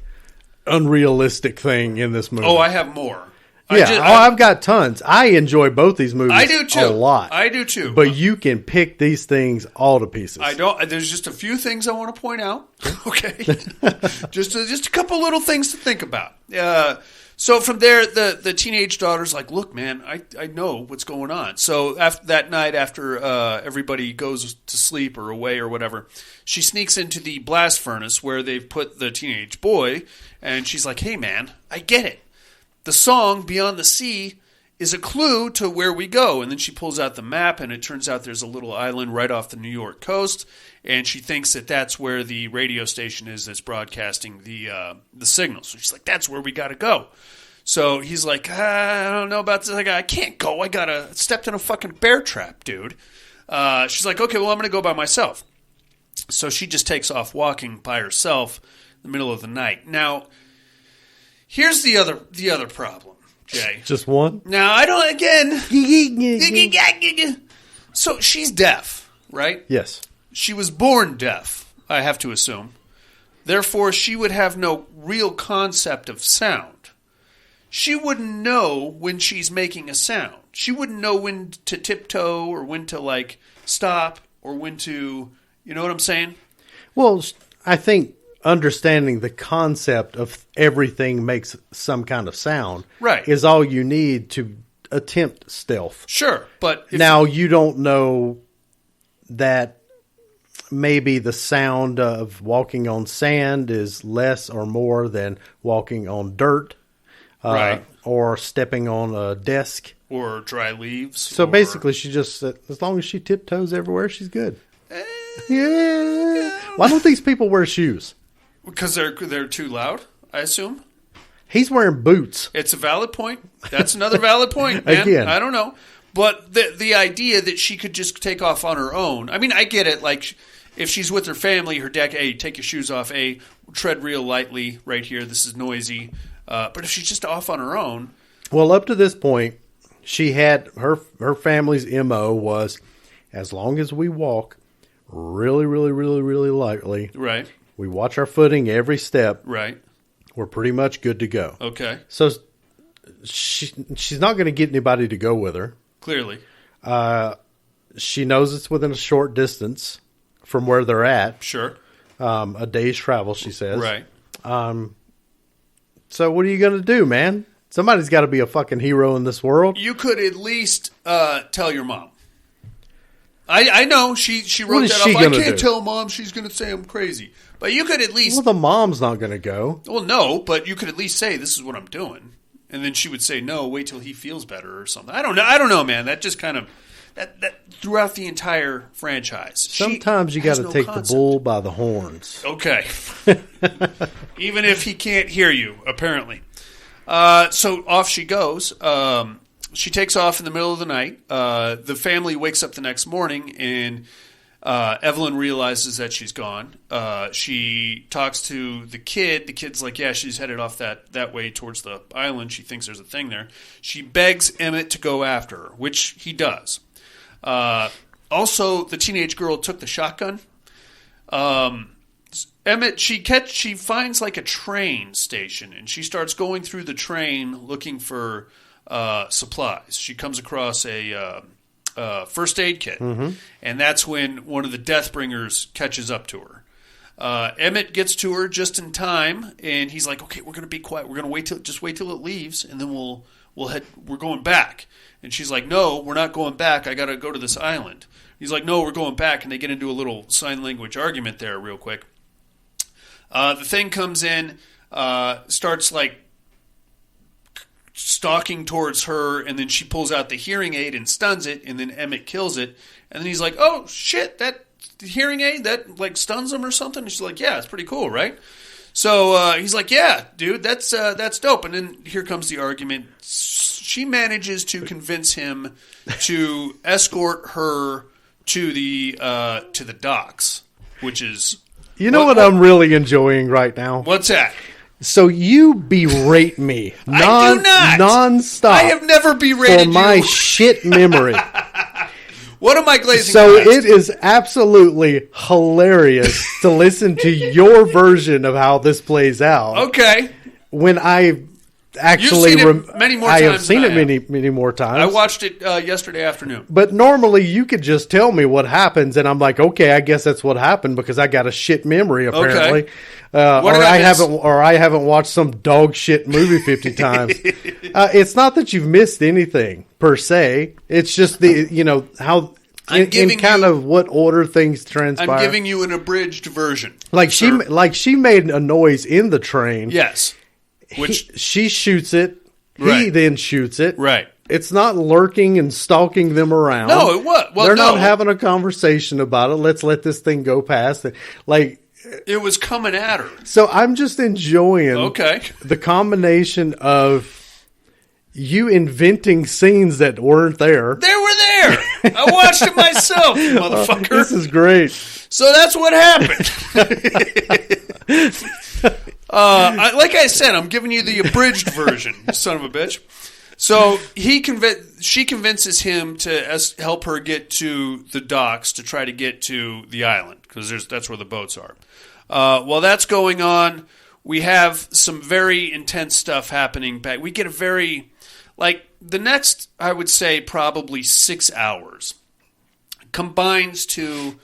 unrealistic thing in this movie. Oh, I have more. I've got tons. I enjoy both these movies. I do too. A lot. I do too. But you can pick these things all to pieces. I don't. There's just a few things I want to point out. Okay, just a couple little things to think about. So from there, the teenage daughter's like, "Look, man, I know what's going on." So after that night, after everybody goes to sleep or away or whatever, she sneaks into the blast furnace where they've put the teenage boy, and she's like, "Hey, man, I get it. The song Beyond the Sea is a clue to where we go." And then she pulls out the map, and it turns out there's a little island right off the New York coast, and she thinks that that's where the radio station is that's broadcasting the signal. So she's like, "That's where we got to go." So he's like, "I don't know about this. I can't go. I stepped in a fucking bear trap, dude." She's like, "Okay, well, I'm going to go by myself." So she just takes off walking by herself in the middle of the night. Now, here's the other problem, Jay. Just one? Now, I don't, again. So she's deaf, right? Yes. She was born deaf, I have to assume. Therefore, she would have no real concept of sound. She wouldn't know when she's making a sound. She wouldn't know when to tiptoe or when to, stop or when to, you know what I'm saying? Well, I think understanding the concept of everything makes some kind of sound is all you need to attempt stealth. Sure, but now you don't know that maybe the sound of walking on sand is less or more than walking on dirt, or stepping on a desk or dry leaves. So basically, she just as long as she tiptoes everywhere, she's good. Yeah. Why don't these people wear shoes? Because they're too loud, I assume. He's wearing boots. It's a valid point. That's another valid point, man. Again. I don't know. But the idea that she could just take off on her own. I mean, I get it. Like, if she's with her family, her dad, hey, take your shoes off. Hey, tread real lightly right here. This is noisy. But if she's just off on her own. Well, up to this point, she had her family's MO was, as long as we walk really, really, really, really lightly. Right. We watch our footing every step. Right. We're pretty much good to go. Okay. So she's not going to get anybody to go with her. Clearly. She knows it's within a short distance from where they're at. Sure. A day's travel, she says. Right. So what are you going to do, man? Somebody's got to be a fucking hero in this world. You could at least tell your mom. I know she wrote that up. I can't tell Mom. She's going to say I'm crazy. But you could at least... Well, the mom's not going to go. Well, no, but you could at least say, this is what I'm doing. And then she would say, no, wait till he feels better or something. I don't know, man. That just kind of... That throughout the entire franchise. Sometimes you got to take the bull by the horns. Okay. Even if he can't hear you, apparently. So off she goes. she takes off in the middle of the night. The family wakes up the next morning, and Evelyn realizes that she's gone. She talks to the kid. The kid's like, yeah, she's headed off that way towards the island. She thinks there's a thing there. She begs Emmett to go after her, which he does. Also, the teenage girl took the shotgun. Emmett, she finds like a train station, and she starts going through the train looking for supplies. She comes across a first aid kit, and that's when one of the Deathbringers catches up to her. Emmett gets to her just in time, and he's like, "Okay, we're going to be quiet. We're going to wait till it leaves, and then we'll head. We're going back." And she's like, "No, we're not going back. I got to go to this island." He's like, "No, we're going back," and they get into a little sign language argument there, real quick. The thing comes in, starts like stalking towards her, and then she pulls out the hearing aid and stuns it, and then Emmett kills it. And then he's like, "Oh shit, that hearing aid that like stuns him or something?" And she's like, "Yeah, it's pretty cool, right?" So he's like, "Yeah, dude, that's dope." And then here comes the argument. She manages to convince him to escort her to the docks, which is. You know what I'm really enjoying right now? What's that? So you berate me I do not. Non-stop. I have never berated for my you. shit memory. What am I glazing So past? it is absolutely hilarious to listen to your version of how this plays out. Okay. When I actually You've seen it many more I times have seen than it I have. many more times. I watched it yesterday afternoon. But normally you could just tell me what happens, and I'm like, okay, I guess that's what happened because I got a shit memory apparently, or I haven't watched some dog shit movie 50 times. It's not that you've missed anything per se. It's just the how in kind of what order things transpire. I'm giving you an abridged version. She made a noise in the train. Yes. Which she shoots it. Right. He then shoots it. Right. It's not lurking and stalking them around. No, it was. Well, they're no. not having a conversation about it. Let's let this thing go past. It was coming at her. So I'm just enjoying the combination of you inventing scenes that weren't there. They were there. I watched it myself, you motherfucker. This is great. So that's what happened. Like I said, I'm giving you the abridged version, you son of a bitch. So she convinces him to help her get to the docks to try to get to the island because that's where the boats are. While that's going on, we have some very intense stuff happening back. We get a very the next, I would say, probably 6 hours combines to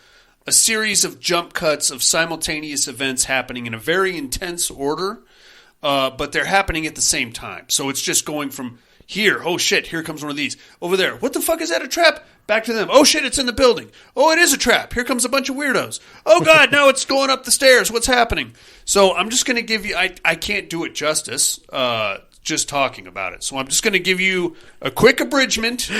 a series of jump cuts of simultaneous events happening in a very intense order, but they're happening at the same time. So it's just going from here, oh shit, here comes one of these. Over there, what the fuck is that, a trap? Back to them. Oh shit, it's in the building. Oh, it is a trap. Here comes a bunch of weirdos. Oh god, now it's going up the stairs. What's happening? So I'm just going to give you, I can't do it justice just talking about it. So I'm just going to give you a quick abridgment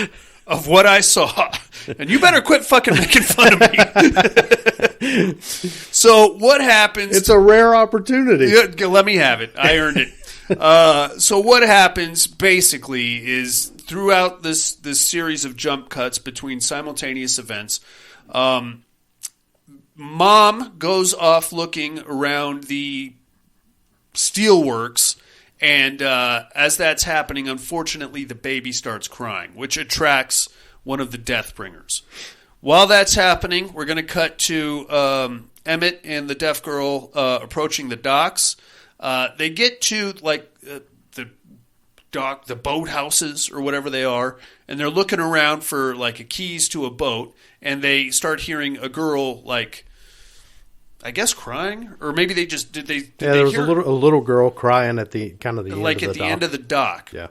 of what I saw. And you better quit fucking making fun of me. So what happens... It's a rare opportunity. Let me have it. I earned it. So what happens, basically, is throughout this series of jump cuts between simultaneous events, Mom goes off looking around the steelworks, and as that's happening, unfortunately, the baby starts crying, which attracts one of the Deathbringers. While that's happening, we're going to cut to Emmett and the deaf girl approaching the docks. They get to the boathouses or whatever they are, and they're looking around for like a keys to a boat, and they start hearing a girl I guess crying, or maybe they just did. There was a little girl crying at the end of the dock. End of the dock. Yeah,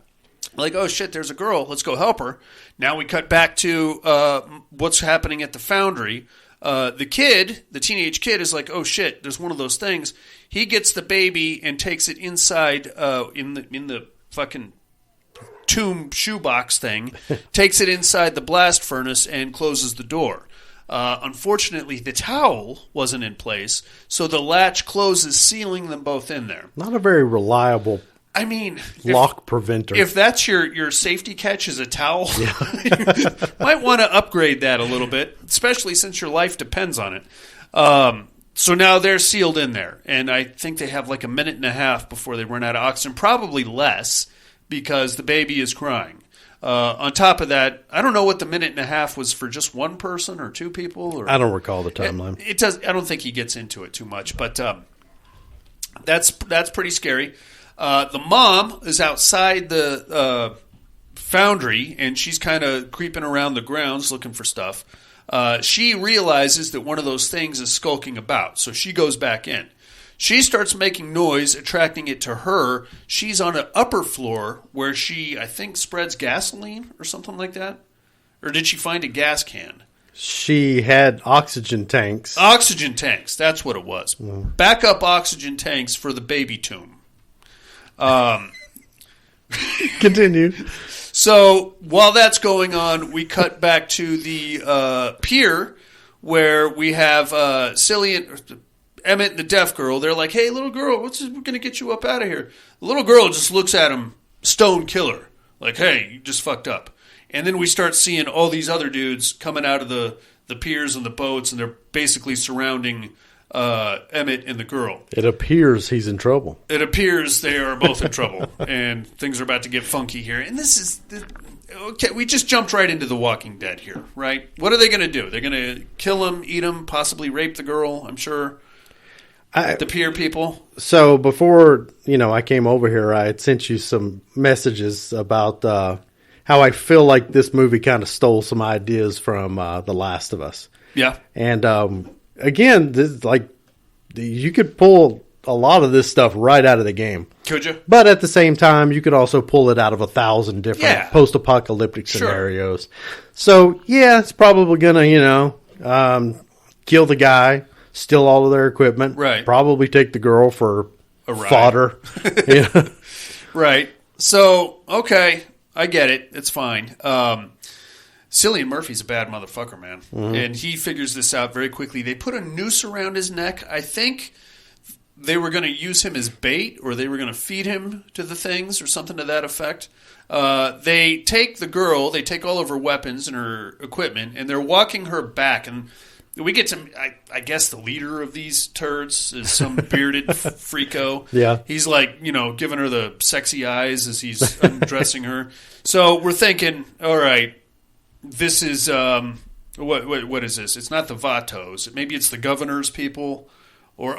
like, oh shit, there's a girl. Let's go help her. Now we cut back to what's happening at the foundry. The teenage kid, is like, oh shit, there's one of those things. He gets the baby and takes it inside in the fucking tomb shoebox thing. Takes it inside the blast furnace and closes the door. Unfortunately, the towel wasn't in place, so the latch closes, sealing them both in there. Not a very reliable I mean, lock preventer. If that's your safety catch is a towel, you might want to upgrade that a little bit, especially since your life depends on it. So now they're sealed in there, and I think they have like a minute and a half before they run out of oxygen, probably less because the baby is crying. On top of that, I don't know what the minute and a half was for just one person or two people. Or, I don't recall the timeline. It does. I don't think he gets into it too much, but that's pretty scary. The mom is outside the foundry, and she's kind of creeping around the grounds looking for stuff. She realizes that one of those things is skulking about, so she goes back in. She starts making noise, attracting it to her. She's on an upper floor where she, I think, spreads gasoline or something like that. Or did she find a gas can? She had oxygen tanks. Oxygen tanks, that's what it was. Backup oxygen tanks for the baby tomb. Continue. So while that's going on, we cut back to the pier where we have Emmett and the deaf girl. They're like, "Hey, little girl, we're going to get you up out of here." The little girl just looks at him, stone killer, like, "Hey, you just fucked up." And then we start seeing all these other dudes coming out of the piers and the boats, and they're basically surrounding Emmett and the girl. It appears he's in trouble. It appears they are both in trouble, and things are about to get funky here. And this is okay. We just jumped right into The Walking Dead here, right? What are they going to do? They're going to kill him, eat him, possibly rape the girl. I'm sure. The pier people. So before I came over here, I had sent you some messages about how I feel like this movie kind of stole some ideas from The Last of Us. Yeah, and again, this, like, you could pull a lot of this stuff right out of the game. Could you? But at the same time, you could also pull it out of 1,000 different post-apocalyptic scenarios. Sure. So, yeah, it's probably going to, kill the guy, steal all of their equipment, right? Probably take the girl for fodder. Yeah. Right. So, okay, I get it. It's fine. Cillian Murphy's a bad motherfucker, man. Mm-hmm. And he figures this out very quickly. They put a noose around his neck. I think they were going to use him as bait, or they were going to feed him to the things or something to that effect. They take the girl, they take all of her weapons and her equipment, and they're walking her back. And we get to, I guess the leader of these turds is some bearded freako. Yeah. He's like, giving her the sexy eyes as he's undressing her. So we're thinking, all right, this is what is this? It's not the Vatos. Maybe it's the governor's people, or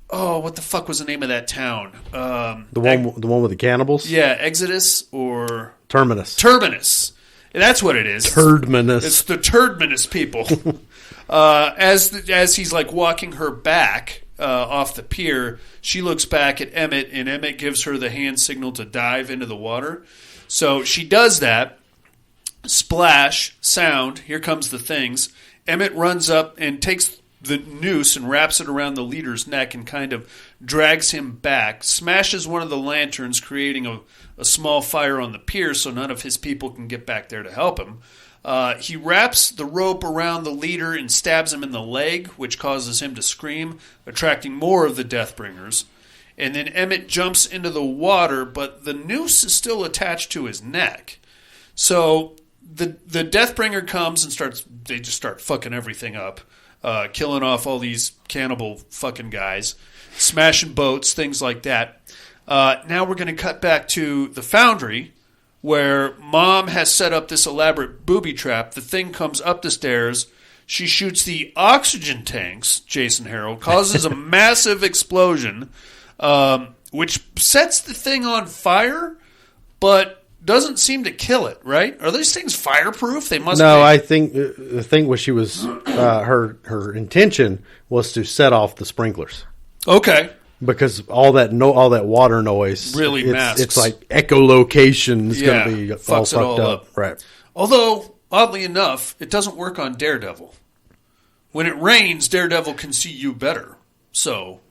what the fuck was the name of that town? The one with the cannibals. Yeah, Exodus or Terminus. Terminus. That's what it is. Turdminus. It's the Turdminus people. As he's like walking her back off the pier, she looks back at Emmett, and Emmett gives her the hand signal to dive into the water. So she does that. Splash, sound, here comes the things. Emmett runs up and takes the noose and wraps it around the leader's neck and kind of drags him back, smashes one of the lanterns, creating a small fire on the pier so none of his people can get back there to help him. He wraps the rope around the leader and stabs him in the leg, which causes him to scream, attracting more of the Deathbringers. And then Emmett jumps into the water, but the noose is still attached to his neck. So the Deathbringer comes and they just start fucking everything up, killing off all these cannibal fucking guys, smashing boats, things like that. Now we're going to cut back to the foundry where Mom has set up this elaborate booby trap. The thing comes up the stairs. She shoots the oxygen tanks, Jason Harold, causes a massive explosion, which sets the thing on fire, but doesn't seem to kill it, right? Are these things fireproof? They must be. No, I think the thing was she was her intention was to set off the sprinklers. Okay. Because all that water noise really masks. It's like echolocation is going to be all fucks it all up. Right. Although, oddly enough, it doesn't work on Daredevil. When it rains, Daredevil can see you better. So,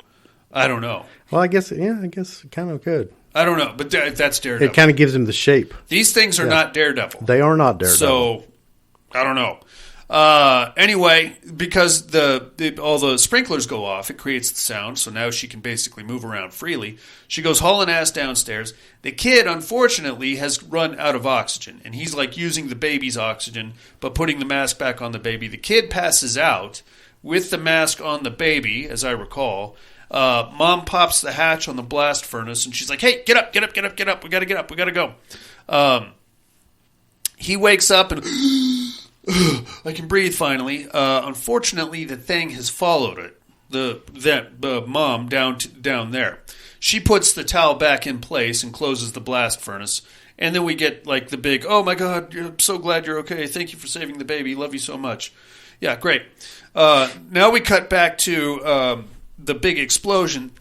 I don't know. Well, I guess it kind of could. I don't know, but that's Daredevil. It kind of gives him the shape. These things are not Daredevil. They are not Daredevil. So, I don't know. Anyway, because all the sprinklers go off, it creates the sound, so now she can basically move around freely. She goes hauling ass downstairs. The kid, unfortunately, has run out of oxygen, and he's like using the baby's oxygen, but putting the mask back on the baby. The kid passes out with the mask on the baby, as I recall. Mom pops the hatch on the blast furnace, and she's like, hey, get up, get up, get up, get up. We got to get up. We got to go. He wakes up and... I can breathe finally. Unfortunately, the thing has followed it. The mom down there. She puts the towel back in place and closes the blast furnace. And then we get like the big, oh my God, I'm so glad you're okay. Thank you for saving the baby. Love you so much. Yeah, great. Now we cut back to the big explosion.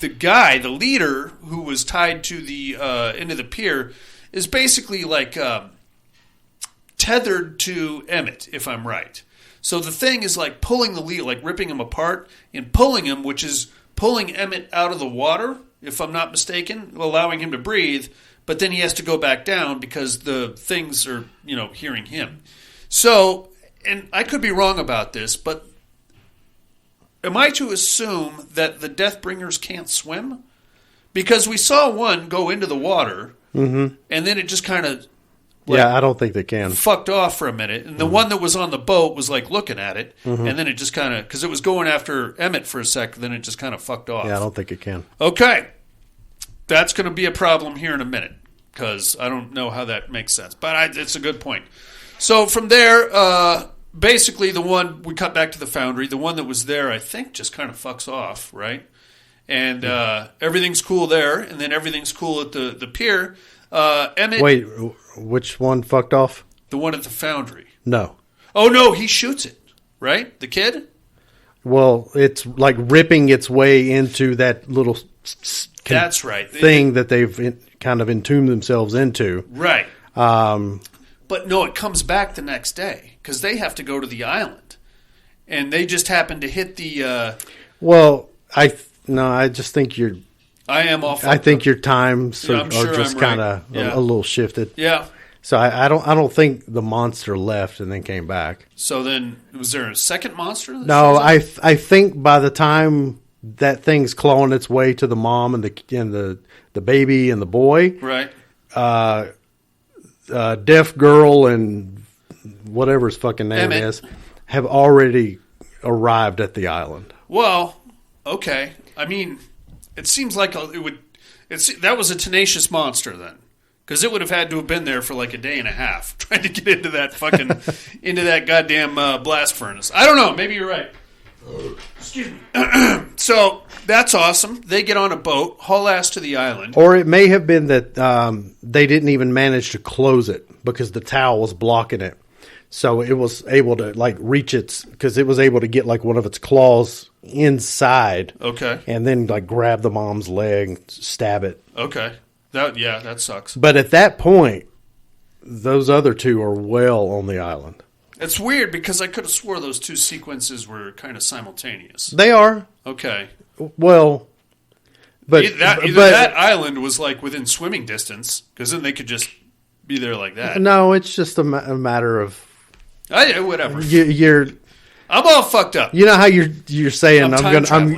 The guy, the leader who was tied to the end of the pier, is basically like... tethered to Emmett, if I'm right. So the thing is like pulling the lead, like ripping him apart and pulling him, which is pulling Emmett out of the water, if I'm not mistaken, allowing him to breathe, but then he has to go back down because the things are, hearing him. So, and I could be wrong about this, but am I to assume that the Deathbringers can't swim? Because we saw one go into the water, and then it just kind of... I don't think they can. Fucked off for a minute. And the one that was on the boat was like looking at it. And then it just kind of, because it was going after Emmett for a sec, then it just kind of fucked off. Yeah, I don't think it can. Okay. That's going to be a problem here in a minute, because I don't know how that makes sense. But it's a good point. So from there, basically the one, we cut back to the foundry. The one that was there, I think, just kind of fucks off, right? And everything's cool there. And then everything's cool at the pier. Emmett... Wait, which one fucked off? The one at the foundry. No. Oh, no, he shoots it, right? The kid? Well, it's like ripping its way into that little That's right. thing that they've kind of entombed themselves into. Right. But no, it comes back the next day because they have to go to the island. And they just happen to hit the... Well, I just think you're... I am off. I think your times are just kind of a little shifted. Yeah. So I don't think the monster left and then came back. So then, was there a second monster? No, I think by the time that thing's clawing its way to the mom and the baby and the boy, right? Deaf girl and whatever his fucking name Emmett is have already arrived at the island. Well, okay. I mean. It seems like it would. That was a tenacious monster then, because it would have had to have been there for like a day and a half trying to get into that fucking into that goddamn blast furnace. I don't know. Maybe you're right. Excuse me. So that's awesome. They get on a boat, haul ass to the island. Or it may have been that they didn't even manage to close it because the towel was blocking it. So it was able to like reach because it was able to get like one of its claws inside. Okay. And then like grab the mom's leg, stab it. Okay. That sucks. But at that point, those other two are well on the island. It's weird because I could have swore those two sequences were kind of simultaneous. They are. Okay. Well, but either that island was like within swimming distance, because then they could just be there like that. No, it's just a matter of whatever. I'm all fucked up. You know how you're saying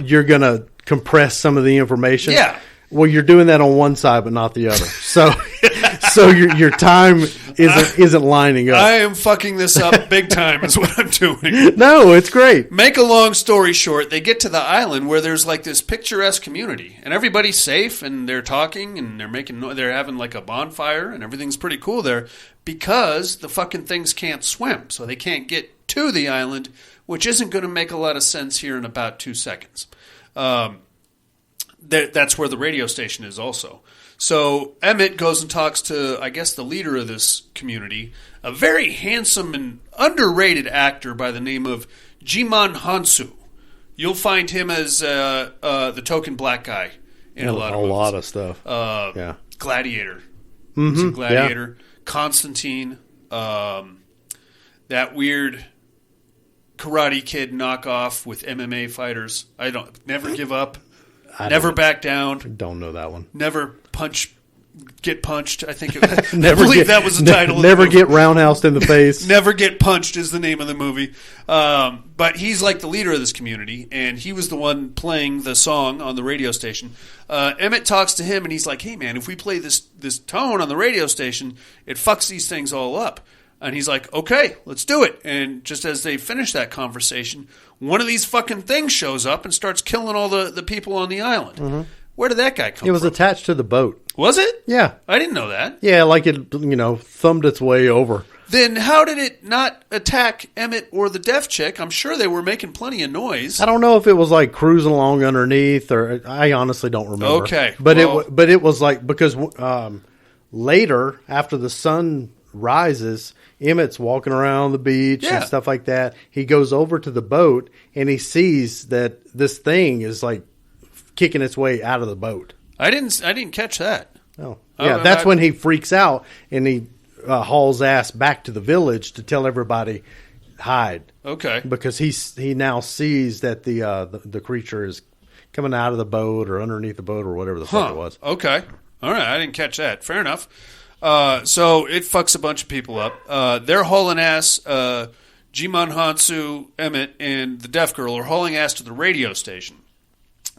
you're gonna compress some of the information. Yeah. Well, you're doing that on one side, but not the other. So your time isn't lining up. I am fucking this up big time is what I'm doing. No, it's great. Make a long story short, they get to the island where there's like this picturesque community, and everybody's safe, and they're talking, and they're having like a bonfire, and everything's pretty cool there because the fucking things can't swim, so they can't get to the island, which isn't going to make a lot of sense here in about 2 seconds. That's where the radio station is also. So Emmett goes and talks to, I guess, the leader of this community, a very handsome and underrated actor by the name of Jimon Hansu. You'll find him as the token black guy in a lot of stuff. Gladiator. Mm-hmm. Gladiator. Yeah. Constantine. That weird Karate Kid knockoff with MMA fighters. Never give up. Never back down. Don't know that one. Never punch Get punched. I think I believe that was the title. Never of the movie. get roundhoused in the face. Never Get Punched is the name of the movie. But he's like the leader of this community, and he was the one playing the song on the radio station. Emmett talks to him, and he's like, "Hey, man, if we play this tone on the radio station, it fucks these things all up." And he's like, "Okay, let's do it." And just as they finish that conversation, one of these fucking things shows up and starts killing all the people on the island. Mm-hmm. Where did that guy come from? It was attached to the boat. Was it? Yeah. I didn't know that. Yeah, like it, thumbed its way over. Then how did it not attack Emmett or the deaf chick? I'm sure they were making plenty of noise. I don't know if it was like cruising along underneath, or I honestly don't remember. Okay. But it was like, because later, after the sun rises, Emmett's walking around the beach and stuff like that. He goes over to the boat and he sees that this thing is like kicking its way out of the boat. I didn't catch that. Oh, yeah. That's when he freaks out and he hauls ass back to the village to tell everybody hide. Okay. Because he now sees that the creature is coming out of the boat or underneath the boat or whatever the fuck it was. Okay. All right. I didn't catch that. Fair enough. So it fucks a bunch of people up. They're hauling ass. Jimon Hansu, Emmett, and the deaf girl are hauling ass to the radio station.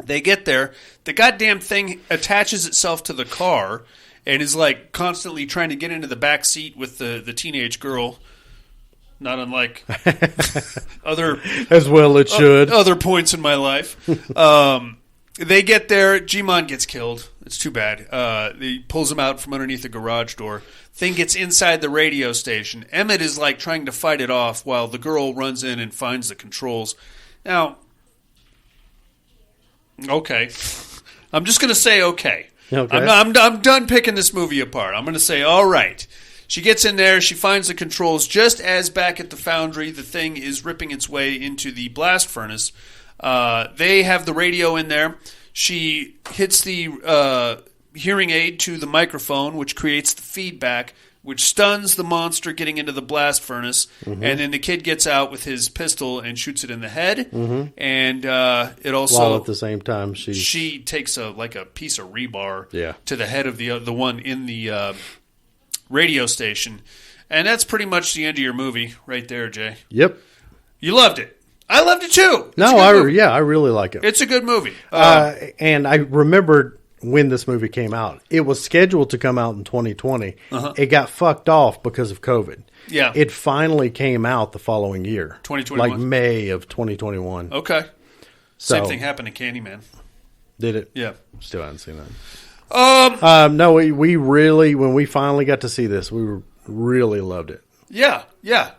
They get there. The goddamn thing attaches itself to the car and is like constantly trying to get into the back seat with the teenage girl. Not unlike other as well it should other points in my life. They get there. Jimon gets killed. It's too bad. He pulls him out from underneath the garage door. Thing gets inside the radio station. Emmett is like trying to fight it off while the girl runs in and finds the controls. Now, okay. I'm just going to say okay. I'm done picking this movie apart. I'm going to say, all right. She gets in there. She finds the controls. Just as back at the foundry, the thing is ripping its way into the blast furnace. They have the radio in there. She hits the hearing aid to the microphone, which creates the feedback, which stuns the monster getting into the blast furnace. Mm-hmm. And then the kid gets out with his pistol and shoots it in the head. Mm-hmm. And it also... While at the same time, she takes a piece of rebar to the head of the one in the radio station. And that's pretty much the end of your movie right there, Jay. Yep. You loved it. I loved it too. I really like it. It's a good movie. And I remembered when this movie came out. It was scheduled to come out in 2020. Uh-huh. It got fucked off because of COVID. Yeah. It finally came out the following year. 2021? Like May of 2021. Okay. Same thing happened to Candyman. Did it? Yeah. Still haven't seen that. No, we really, when we finally got to see this, we really loved it. Yeah,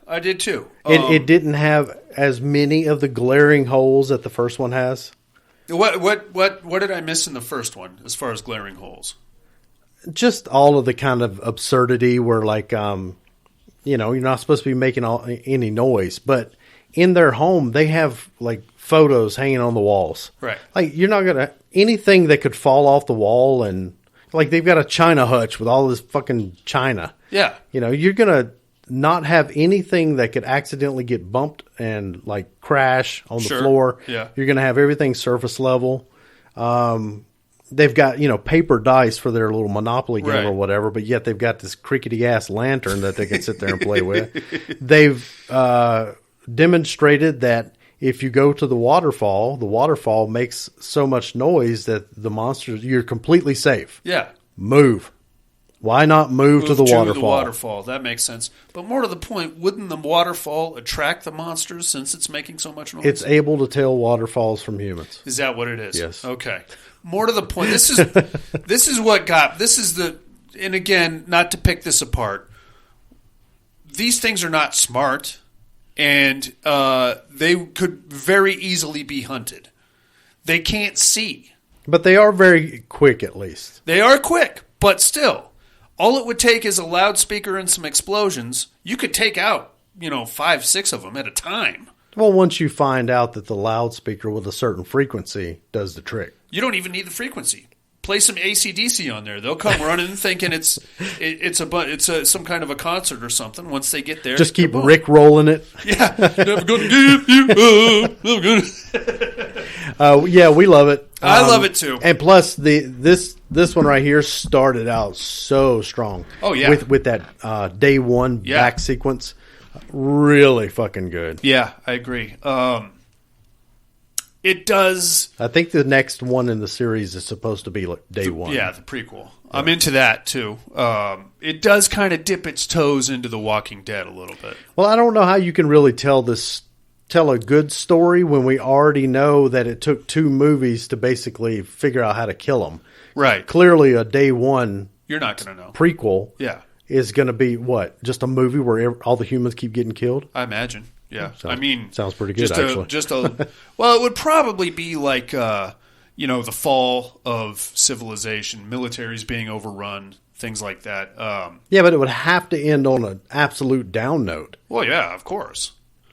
I did too. It didn't have as many of the glaring holes that the first one has. What did I miss in the first one as far as glaring holes? Just all of the kind of absurdity where, like, you're not supposed to be making any noise, but in their home they have like photos hanging on the walls. Right. Like, you're not gonna anything that could fall off the wall, and like they've got a china hutch with all this fucking china. Yeah. You're gonna not have anything that could accidentally get bumped and like crash on the floor. Yeah. You're going to have everything surface level. They've got, paper dice for their little Monopoly game or whatever, but yet they've got this crickety ass lantern that they can sit there and play with. They've demonstrated that if you go to the waterfall makes so much noise that the monsters, you're completely safe. Yeah. Move. Why not move to the waterfall? The waterfall. That makes sense. But more to the point, wouldn't the waterfall attract the monsters since it's making so much noise? It's able to tell waterfalls from humans. Is that what it is? Yes. Okay. More to the point, and again, not to pick this apart, these things are not smart, and they could very easily be hunted. They can't see. But they are very quick, at least. They are quick, but still. All it would take is a loudspeaker and some explosions. You could take out, 5, 6 of them at a time. Well, once you find out that the loudspeaker with a certain frequency does the trick. You don't even need the frequency. Play some AC/DC on there. They'll come running thinking it's some kind of a concert or something. Once they get there, just keep Rick rolling it. Yeah, never gonna give you up. Yeah, we love it. I love it too. And plus, this one right here started out so strong. Oh, yeah. With that day one back sequence. Really fucking good. Yeah, I agree. It does. I think the next one in the series is supposed to be like day one. Yeah, the prequel. I'm into that too. It does kind of dip its toes into The Walking Dead a little bit. Well, I don't know how you can really tell a good story when we already know that it took 2 movies to basically figure out how to kill them. Right. Clearly, a day one You're not going to know. prequel Yeah. is going to be what? Just a movie where all the humans keep getting killed? I imagine. Yeah. Sounds pretty good, actually. Well, it would probably be like, the fall of civilization, militaries being overrun, things like that. Yeah, but it would have to end on an absolute down note. Well, yeah, of course.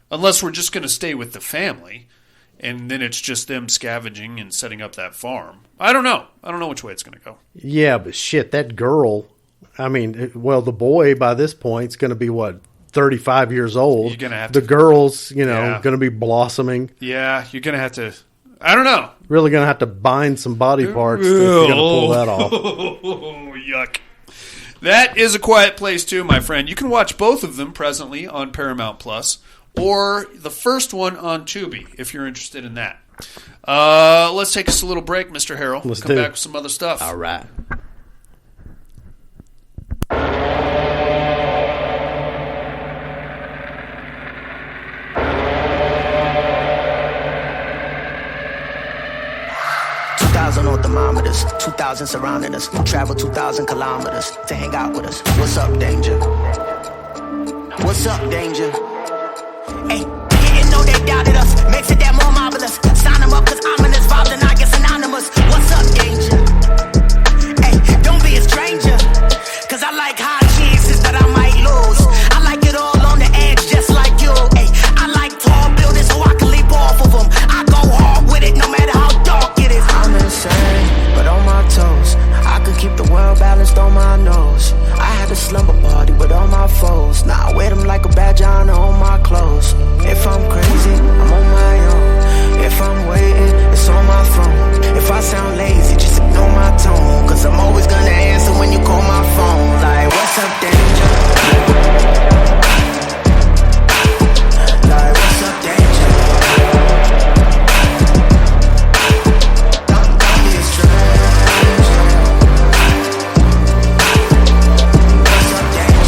Unless we're just going to stay with the family, and then it's just them scavenging and setting up that farm. I don't know. I don't know which way it's going to go. Yeah, but shit, that girl, the boy by this point is going to be, 35 years old. You're gonna have the to, girl's, going to be blossoming. Yeah, you're going to have to, I don't know. Really going to have to bind some body parts if you're going to pull that off. Oh, yuck. That is A Quiet Place too, my friend. You can watch both of them presently on Paramount Plus, or the first one on Tubi, if you're interested in that. Let's take us a little break, Mr. Harrell. Let's come back with some other stuff. All right. On thermometers, 2,000 surrounding us. Travel 2,000 kilometers to hang out with us. What's up, danger? What's up, danger? Hey, didn't know they doubted us. Makes it that more marvelous. Sign them up, cause ominous vibes and I get synonymous. What's up, danger? Hey, don't be a stranger. Cause I like high chances that I might lose. I like it all on the edge, just like you. Hey, I like tall buildings so I can leap off of them. I go hard with it no matter how dark it is. I'm insane, but on my toes. I could keep the world balanced on my nose. I had a slumber party with all my foes. Now I wear them like a badge on my clothes. If I'm crazy, I'm on my own. If I'm waiting, it's on my phone. If I sound lazy, just ignore my tone. Cause I'm always gonna answer when you call my phone. Like, what's up, danger? Like, what's up, danger? Don't be a stranger. What's up, danger?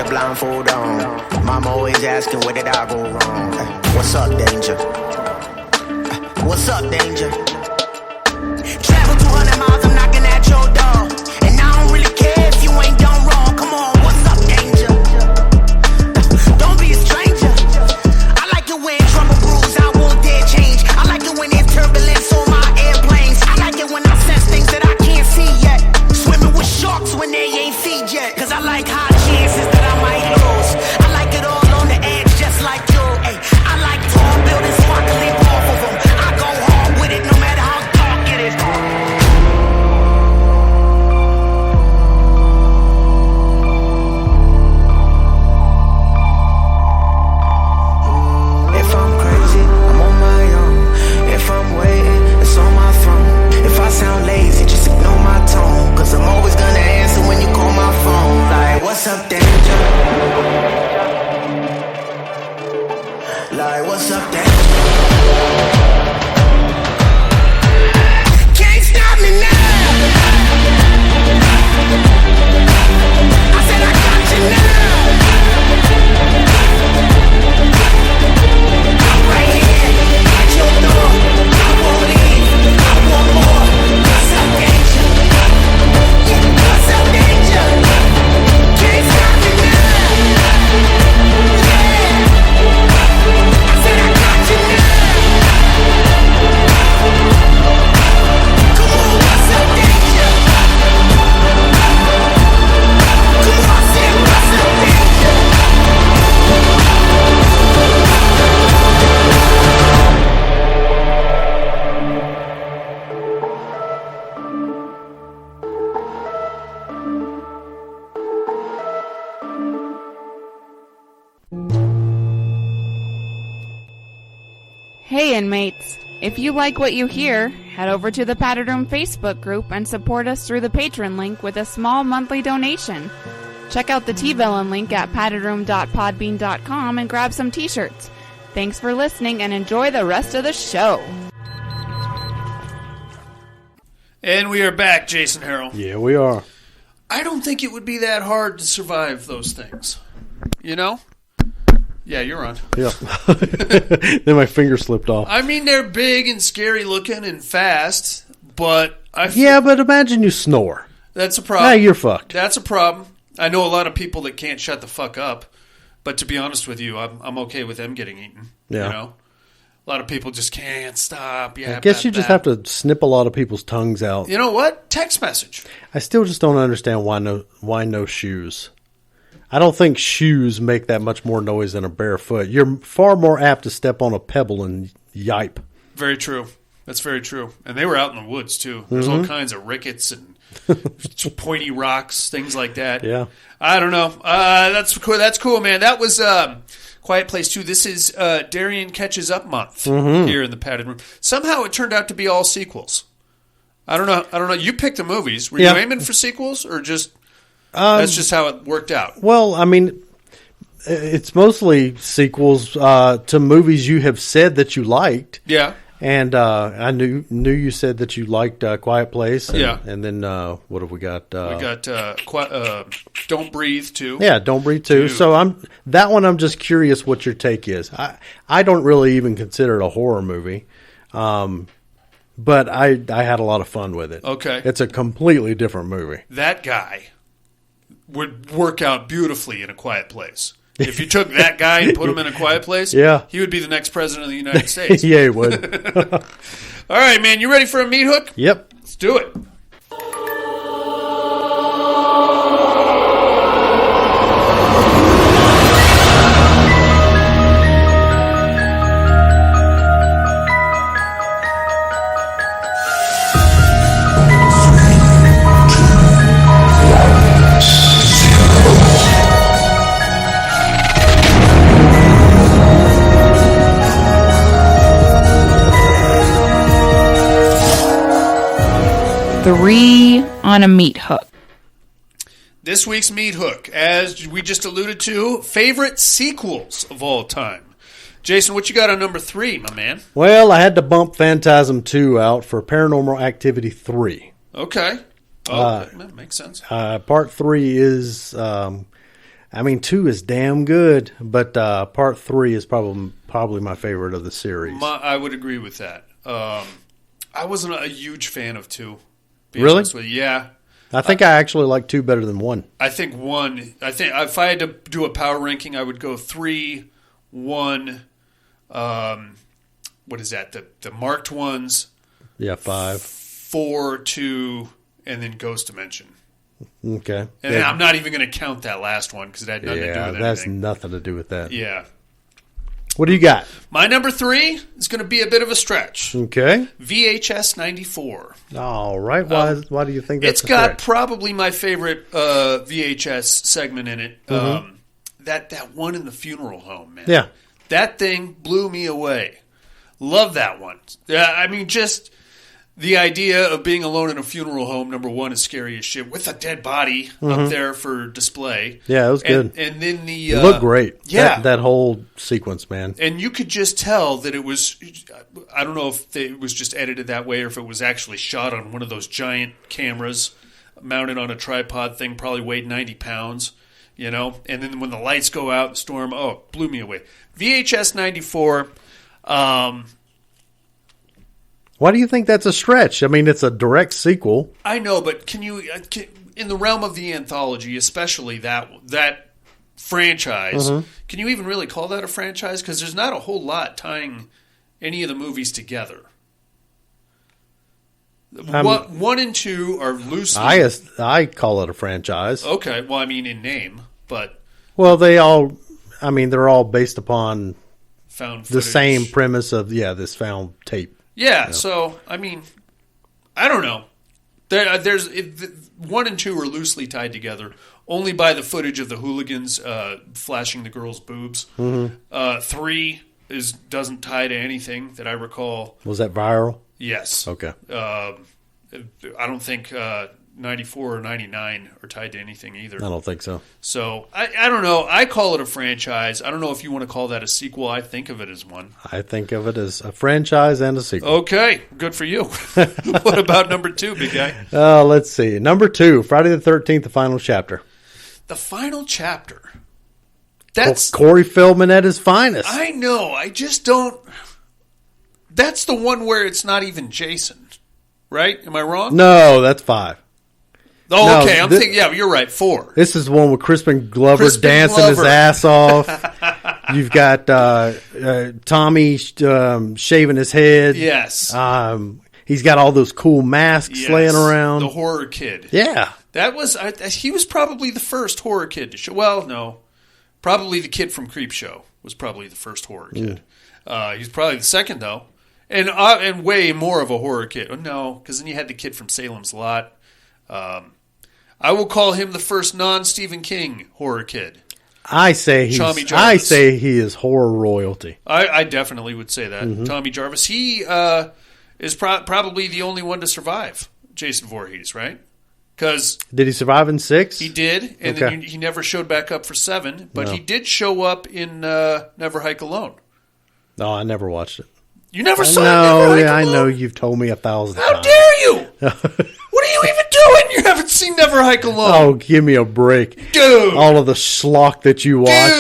Blindfold on. Mama always asking where did I go wrong. What's up, danger? What's up, danger? Travel 200 miles, I'm knocking at your door. And I don't really care if you ain't done wrong. Come on, what's up, danger? Don't be a stranger. I like it when trouble brews, I won't dare change. I like it when there's turbulence on my airplanes. I like it when I sense things that I can't see yet. Swimming with sharks when they ain't feed yet. Cause I like high chances that I might lose. I like it all on the edge, just like you. Ay, I like tall buildings so I can leap off of them. I go hard with it no matter how dark it is. If I'm crazy, I'm on my own. If I'm waiting, it's on my throne. If I sound lazy, just ignore my tone. Cause I'm always gonna answer when you call my phone. Like, what's up, danger? Like, what's up, danger? Can't stop me now. I said I got you now. I'm right here at your door. I won't leave. I want more. What's up, danger? What's up, danger? Can't stop Hey, inmates. If you like what you hear, head over to the Padded Room Facebook group and support us through the Patreon link with a small monthly donation. Check out the T-Villain link at paddedroom.podbean.com and grab some t-shirts. Thanks for listening and enjoy the rest of the show. And we are back, Jason Harrell. Yeah, we are. I don't think it would be that hard to survive those things. You know? Yeah, you're on. Yeah. Then my finger slipped off. I mean, they're big and scary looking and fast, but but imagine you snore. That's a problem. Now you're fucked. That's a problem. I know a lot of people that can't shut the fuck up, but to be honest with you, I'm okay with them getting eaten. Yeah. You know? A lot of people just can't stop. Yeah, I guess you just have to snip a lot of people's tongues out. You know what? Text message. I still just don't understand why no shoes. I don't think shoes make that much more noise than a bare foot. You're far more apt to step on a pebble and yipe. Very true. That's very true. And they were out in the woods, too. There's all kinds of rickets and pointy rocks, things like that. Yeah. I don't know. That's cool, man. That was Quiet Place 2. This is Darian Catches Up month here in the Padded Room. Somehow it turned out to be all sequels. I don't know. You picked the movies. Were you aiming for sequels or just... that's just how it worked out. Well, I mean, it's mostly sequels to movies you have said that you liked. Yeah. And I knew you said that you liked Quiet Place. And, yeah. And then what have we got? We got Don't Breathe, too. Yeah, Don't Breathe, too. So I'm just curious what your take is. I don't really even consider it a horror movie. But I had a lot of fun with it. Okay. It's a completely different movie. That guy would work out beautifully in A Quiet Place. If you took that guy and put him in A Quiet Place, yeah, he would be the next president of the United States. Yeah, he would. All right, man, you ready for a meat hook? Yep. Let's do it. Three on a meat hook. This week's meat hook, as we just alluded to, favorite sequels of all time. Jason, what you got on number 3, my man? Well, I had to bump Phantasm 2 out for Paranormal Activity 3. Okay. That makes sense. Part 3 is, 2 is damn good, but Part 3 is probably my favorite of the series. I would agree with that. I wasn't a huge fan of 2. Really? Yeah. I think I actually like 2 better than 1. I think if I had to do a power ranking, I would go 3, 1, what is that? The marked ones. Yeah, 5. 4, 2, and then Ghost Dimension. Okay. And I'm not even going to count that last one because it had nothing to do with anything. Yeah, that's nothing to do with that. Yeah. What do you got? My number 3 is going to be a bit of a stretch. Okay. VHS 94. All right. Why do you think that's It's got probably my favorite VHS segment in it. Mm-hmm. That one in the funeral home, man. Yeah. That thing blew me away. Love that one. I mean, just the idea of being alone in a funeral home, number 1, is scary as shit, with a dead body up there for display. Yeah, it was good. And then it looked great. Yeah. That whole sequence, man. And you could just tell that it was, I don't know if it was just edited that way or if it was actually shot on one of those giant cameras mounted on a tripod thing, probably weighed 90 pounds, you know? And then when the lights go out, the storm, it blew me away. VHS 94, why do you think that's a stretch? I mean, it's a direct sequel. I know, but can in the realm of the anthology, especially that franchise, can you even really call that a franchise? Because there's not a whole lot tying any of the movies together. 1 and 2 are loosely... I call it a franchise. Okay, well, I mean in name, but... Well, they're all based upon found the footage. same premise of, this found tape. Yeah, so, I mean, I don't know. There's 1 and 2 are loosely tied together only by the footage of the hooligans flashing the girls' boobs. 3 doesn't tie to anything that I recall. Was that viral? Yes. Okay. I don't think 94 or 99 are tied to anything either. I don't think so. So, I don't know. I call it a franchise. I don't know if you want to call that a sequel. I think of it as one. I think of it as a franchise and a sequel. Okay. Good for you. What about number 2, big guy? Let's see. Number 2, Friday the 13th, the final chapter. The final chapter. That's Corey Feldman at his finest. I know. I just don't. That's the one where it's not even Jason, right? Am I wrong? No, that's 5. Oh, No, okay. I'm thinking. Yeah, you're right. 4. This is one with Crispin Glover dancing his ass off. You've got Tommy shaving his head. Yes. He's got all those cool masks laying around. The horror kid. Yeah. That was. He was probably the first horror kid to show. Well, no. Probably the kid from Creepshow was probably the first horror kid. He's probably the second, though. And way more of a horror kid. Oh, no, because then you had the kid from Salem's Lot. I will call him the first non-Stephen King horror kid. I say he is horror royalty. I definitely would say that. Mm-hmm. Tommy Jarvis. He is probably the only one to survive Jason Voorhees, right? Because did he survive in 6? He did, and then he never showed back up for 7. But he did show up in Never Hike Alone. No, I never watched it. You never saw it? No, I know you've told me 1,000 times. How dare you? What are you even doing? You haven't seen Never Hike Alone. Oh, give me a break. Dude. All of the schlock that you watch.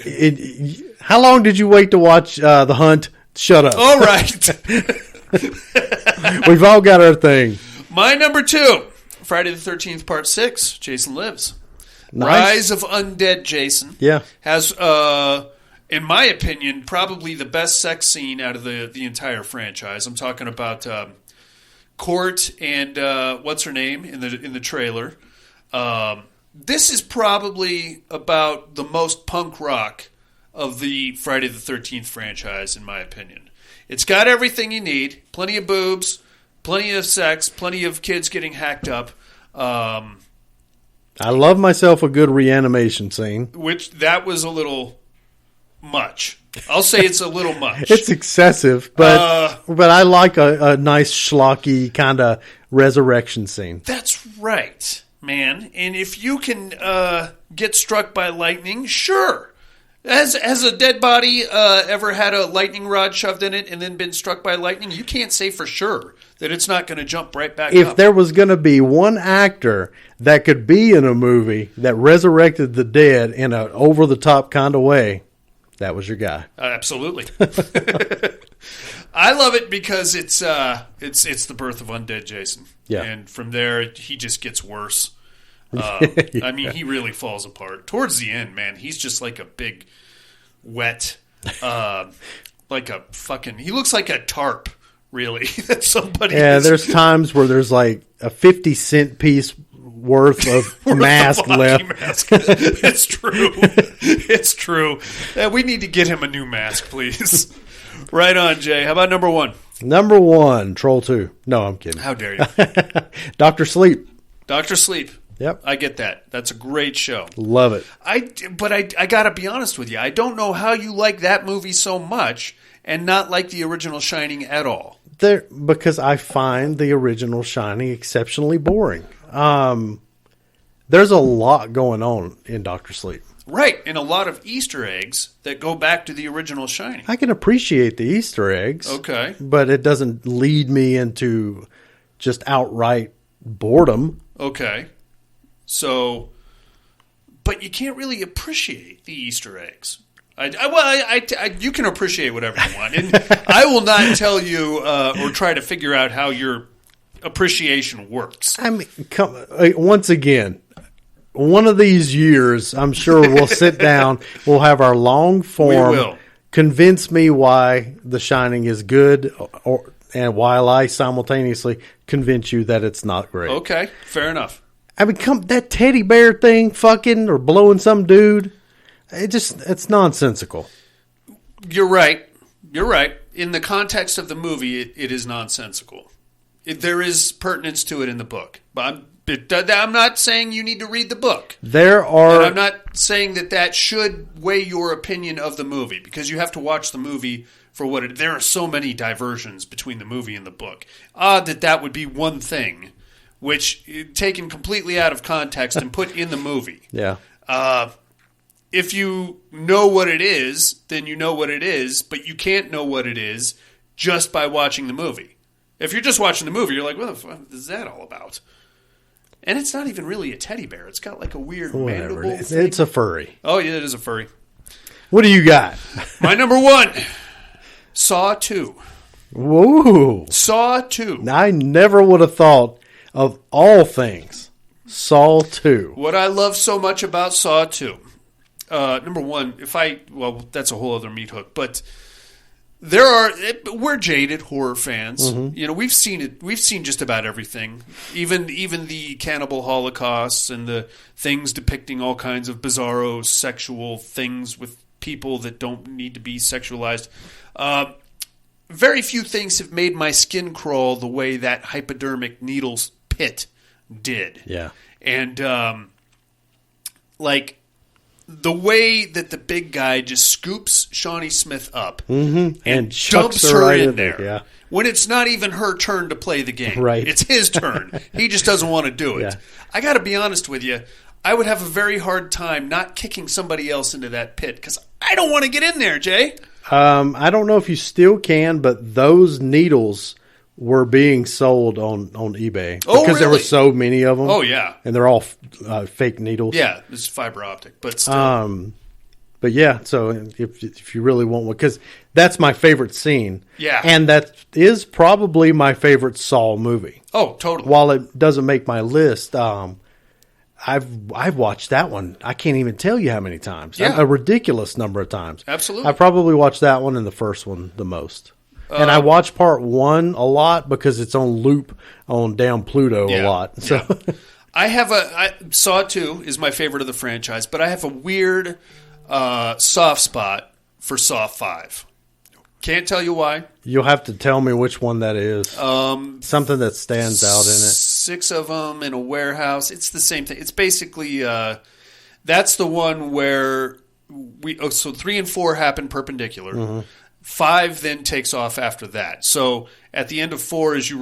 Dude. How long did you wait to watch The Hunt? Shut up. All right. We've all got our thing. My number 2, Friday the 13th, Part 6, Jason Lives. Nice. Rise of Undead Jason. Yeah. Has, in my opinion, probably the best sex scene out of the entire franchise. I'm talking about Court and what's her name in the trailer. This is probably about the most punk rock of the Friday the 13th franchise, in my opinion. It's got everything you need. Plenty of boobs, plenty of sex, plenty of kids getting hacked up. I love myself a good reanimation scene. Which, that was a little much. I'll say it's a little much. It's excessive, but I like a nice schlocky kind of resurrection scene. That's right, man. And if you can get struck by lightning, sure. Has a dead body ever had a lightning rod shoved in it and then been struck by lightning? You can't say for sure that it's not going to jump right back up. If there was going to be one actor that could be in a movie that resurrected the dead in an over-the-top kind of way, that was your guy. Absolutely. I love it because it's the birth of Undead Jason. Yeah. And from there, he just gets worse. Yeah. I mean, he really falls apart. Towards the end, man, he's just like a big, wet, like a fucking... He looks like a tarp, really, that somebody... Yeah, there's times where there's like a 50-cent piece worth of mask left. Mask. It's true. It's true. We need to get him a new mask, please. Right on, Jay. How about number 1? Number 1, Troll 2. No, I'm kidding. How dare you? Dr. Sleep. Dr. Sleep. Yep. I get that. That's a great show. Love it. But I got to be honest with you. I don't know how you like that movie so much and not like the original Shining at all. Because I find the original Shining exceptionally boring. There's a lot going on in Dr. Sleep. Right, and a lot of Easter eggs that go back to the original Shining. I can appreciate the Easter eggs. Okay. But it doesn't lead me into just outright boredom. Okay. So, but you can't really appreciate the Easter eggs. You can appreciate whatever you want. And I will not tell you or try to figure out how your appreciation works. I mean, once again, one of these years, I'm sure we'll sit down, we'll have our long form. We will. Convince me why The Shining is good, and while I simultaneously convince you that it's not great. Okay, fair enough. I mean, that teddy bear thing fucking or blowing some dude, it's nonsensical. You're right. You're right. In the context of the movie, it is nonsensical. There is pertinence to it in the book. But I'm not saying you need to read the book. And I'm not saying that should weigh your opinion of the movie, because you have to watch the movie for what it... There are so many diversions between the movie and the book. Odd that would be one thing, which, taken completely out of context and put in the movie. Yeah. If you know what it is, then you know what it is, but you can't know what it is just by watching the movie. If you're just watching the movie, you're like, what the fuck is that all about? And it's not even really a teddy bear. It's got like a weird mandible thing. It's a furry. Oh, yeah, it is a furry. What do you got? My number 1, Saw 2. Whoa. Saw 2. Now, I never would have thought of all things, Saw 2. What I love so much about Saw 2. Number 1, that's a whole other meat hook, but we're jaded horror fans. Mm-hmm. You know, we've seen just about everything, even the cannibal holocausts and the things depicting all kinds of bizarro sexual things with people that don't need to be sexualized. Very few things have made my skin crawl the way that hypodermic needles pit did. Yeah. And the way that the big guy just scoops Shawnee Smith up and dumps her in there. Yeah. When it's not even her turn to play the game. Right. It's his turn. He just doesn't want to do it. Yeah. I got to be honest with you. I would have a very hard time not kicking somebody else into that pit because I don't want to get in there, Jay. I don't know if you still can, but those needles were being sold on eBay. Oh, because there were really? so many of them. Oh, yeah. And they're all fake needles. Yeah, it's fiber optic, but still. But yeah, so if you really want one, because that's my favorite scene. Yeah. And that is probably my favorite Saw movie. Oh, totally. While it doesn't make my list, I've watched that one. I can't even tell you how many times. Yeah. A ridiculous number of times. Absolutely. I probably watched that one and the first one the most. And I watch part 1 a lot because it's on loop on Down Pluto a lot. So I Saw 2 is my favorite of the franchise, but I have a weird soft spot for Saw 5. Can't tell you why. You'll have to tell me which one that is. Something that stands out in it. 6 of them in a warehouse. It's the same thing. It's basically that's the one where so 3 and 4 happen perpendicular. Mm-hmm. 5 then takes off after that. So at the end of 4, as you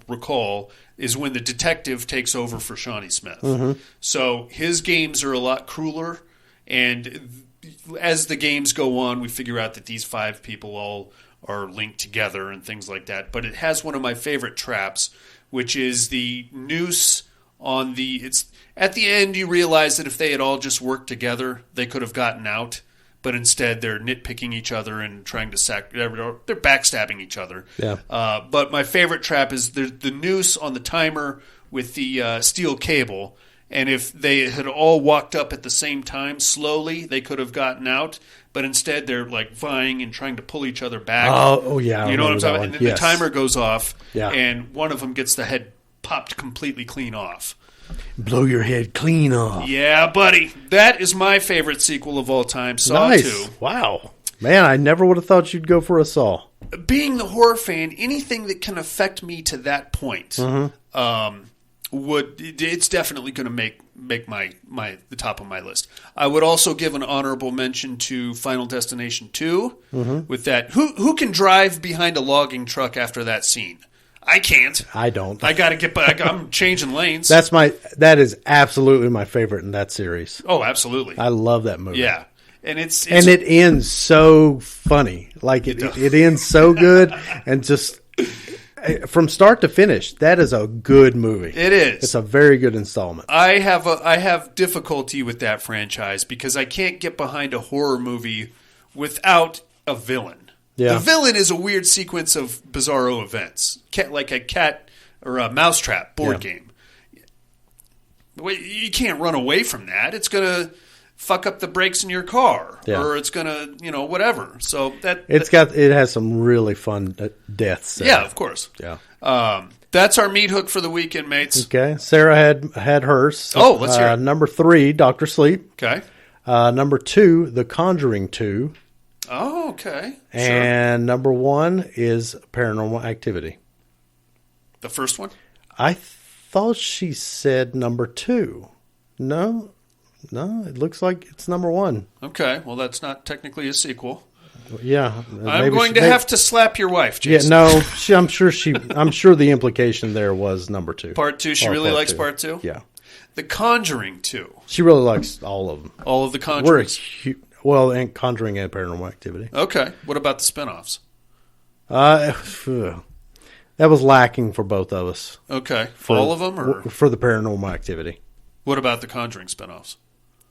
recall, is when the detective takes over for Shawnee Smith. Mm-hmm. So his games are a lot crueler, and as the games go on, we figure out that these 5 people all are linked together and things like that. But it has one of my favorite traps, which is the noose on the... At the end, you realize that if they had all just worked together, they could have gotten out. But instead, they're nitpicking each other and trying to they're backstabbing each other. Yeah. But my favorite trap is the noose on the timer with the steel cable. And if they had all walked up at the same time, slowly, they could have gotten out. But instead, they're like vying and trying to pull each other back. Oh yeah. You know what I'm talking about? And then yes. the timer goes off, yeah. And one of them gets the head popped completely clean off. Blow your head clean off. Yeah, buddy. That is my favorite sequel of all time, Saw 2. Wow. Man, I never would have thought you'd go for a Saw. Being the horror fan, anything that can affect me to that point it's definitely going to make the top of my list. I would also give an honorable mention to Final Destination 2 with that. Who can drive behind a logging truck after that scene? I can't. I don't. I got to get back. I'm changing lanes. That is absolutely my favorite in that series. Oh, absolutely. I love that movie. Yeah. And it ends so funny. Like it ends so good and just from start to finish, that is a good movie. It is. It's a very good installment. I have difficulty with that franchise because I can't get behind a horror movie without a villain. Yeah. The villain is a weird sequence of bizarro events, like a cat or a mousetrap board game. You can't run away from that. It's going to fuck up the brakes in your car, or it's going to, whatever. So it has some really fun deaths. Yeah, of course. Yeah. That's our meat hook for the weekend, mates. Okay. Sarah had hers. Oh, let's hear it. Number 3, Dr. Sleep. Okay. Number 2, The Conjuring 2. Oh, okay. And number 1 is Paranormal Activity. The first one? I thought she said number 2. No, it looks like it's number 1. Okay, well, that's not technically a sequel. Yeah, I'm going to have to slap your wife, Jason. Yeah, no, I'm sure the implication there was number 2. Part 2, she really likes part 2? Yeah. The Conjuring 2. She really likes all of them. All of the Conjurings? And Conjuring and Paranormal Activity. Okay, what about the spinoffs? That was lacking for both of us. Okay, for all of them? Or for the Paranormal Activity. What about the Conjuring spinoffs?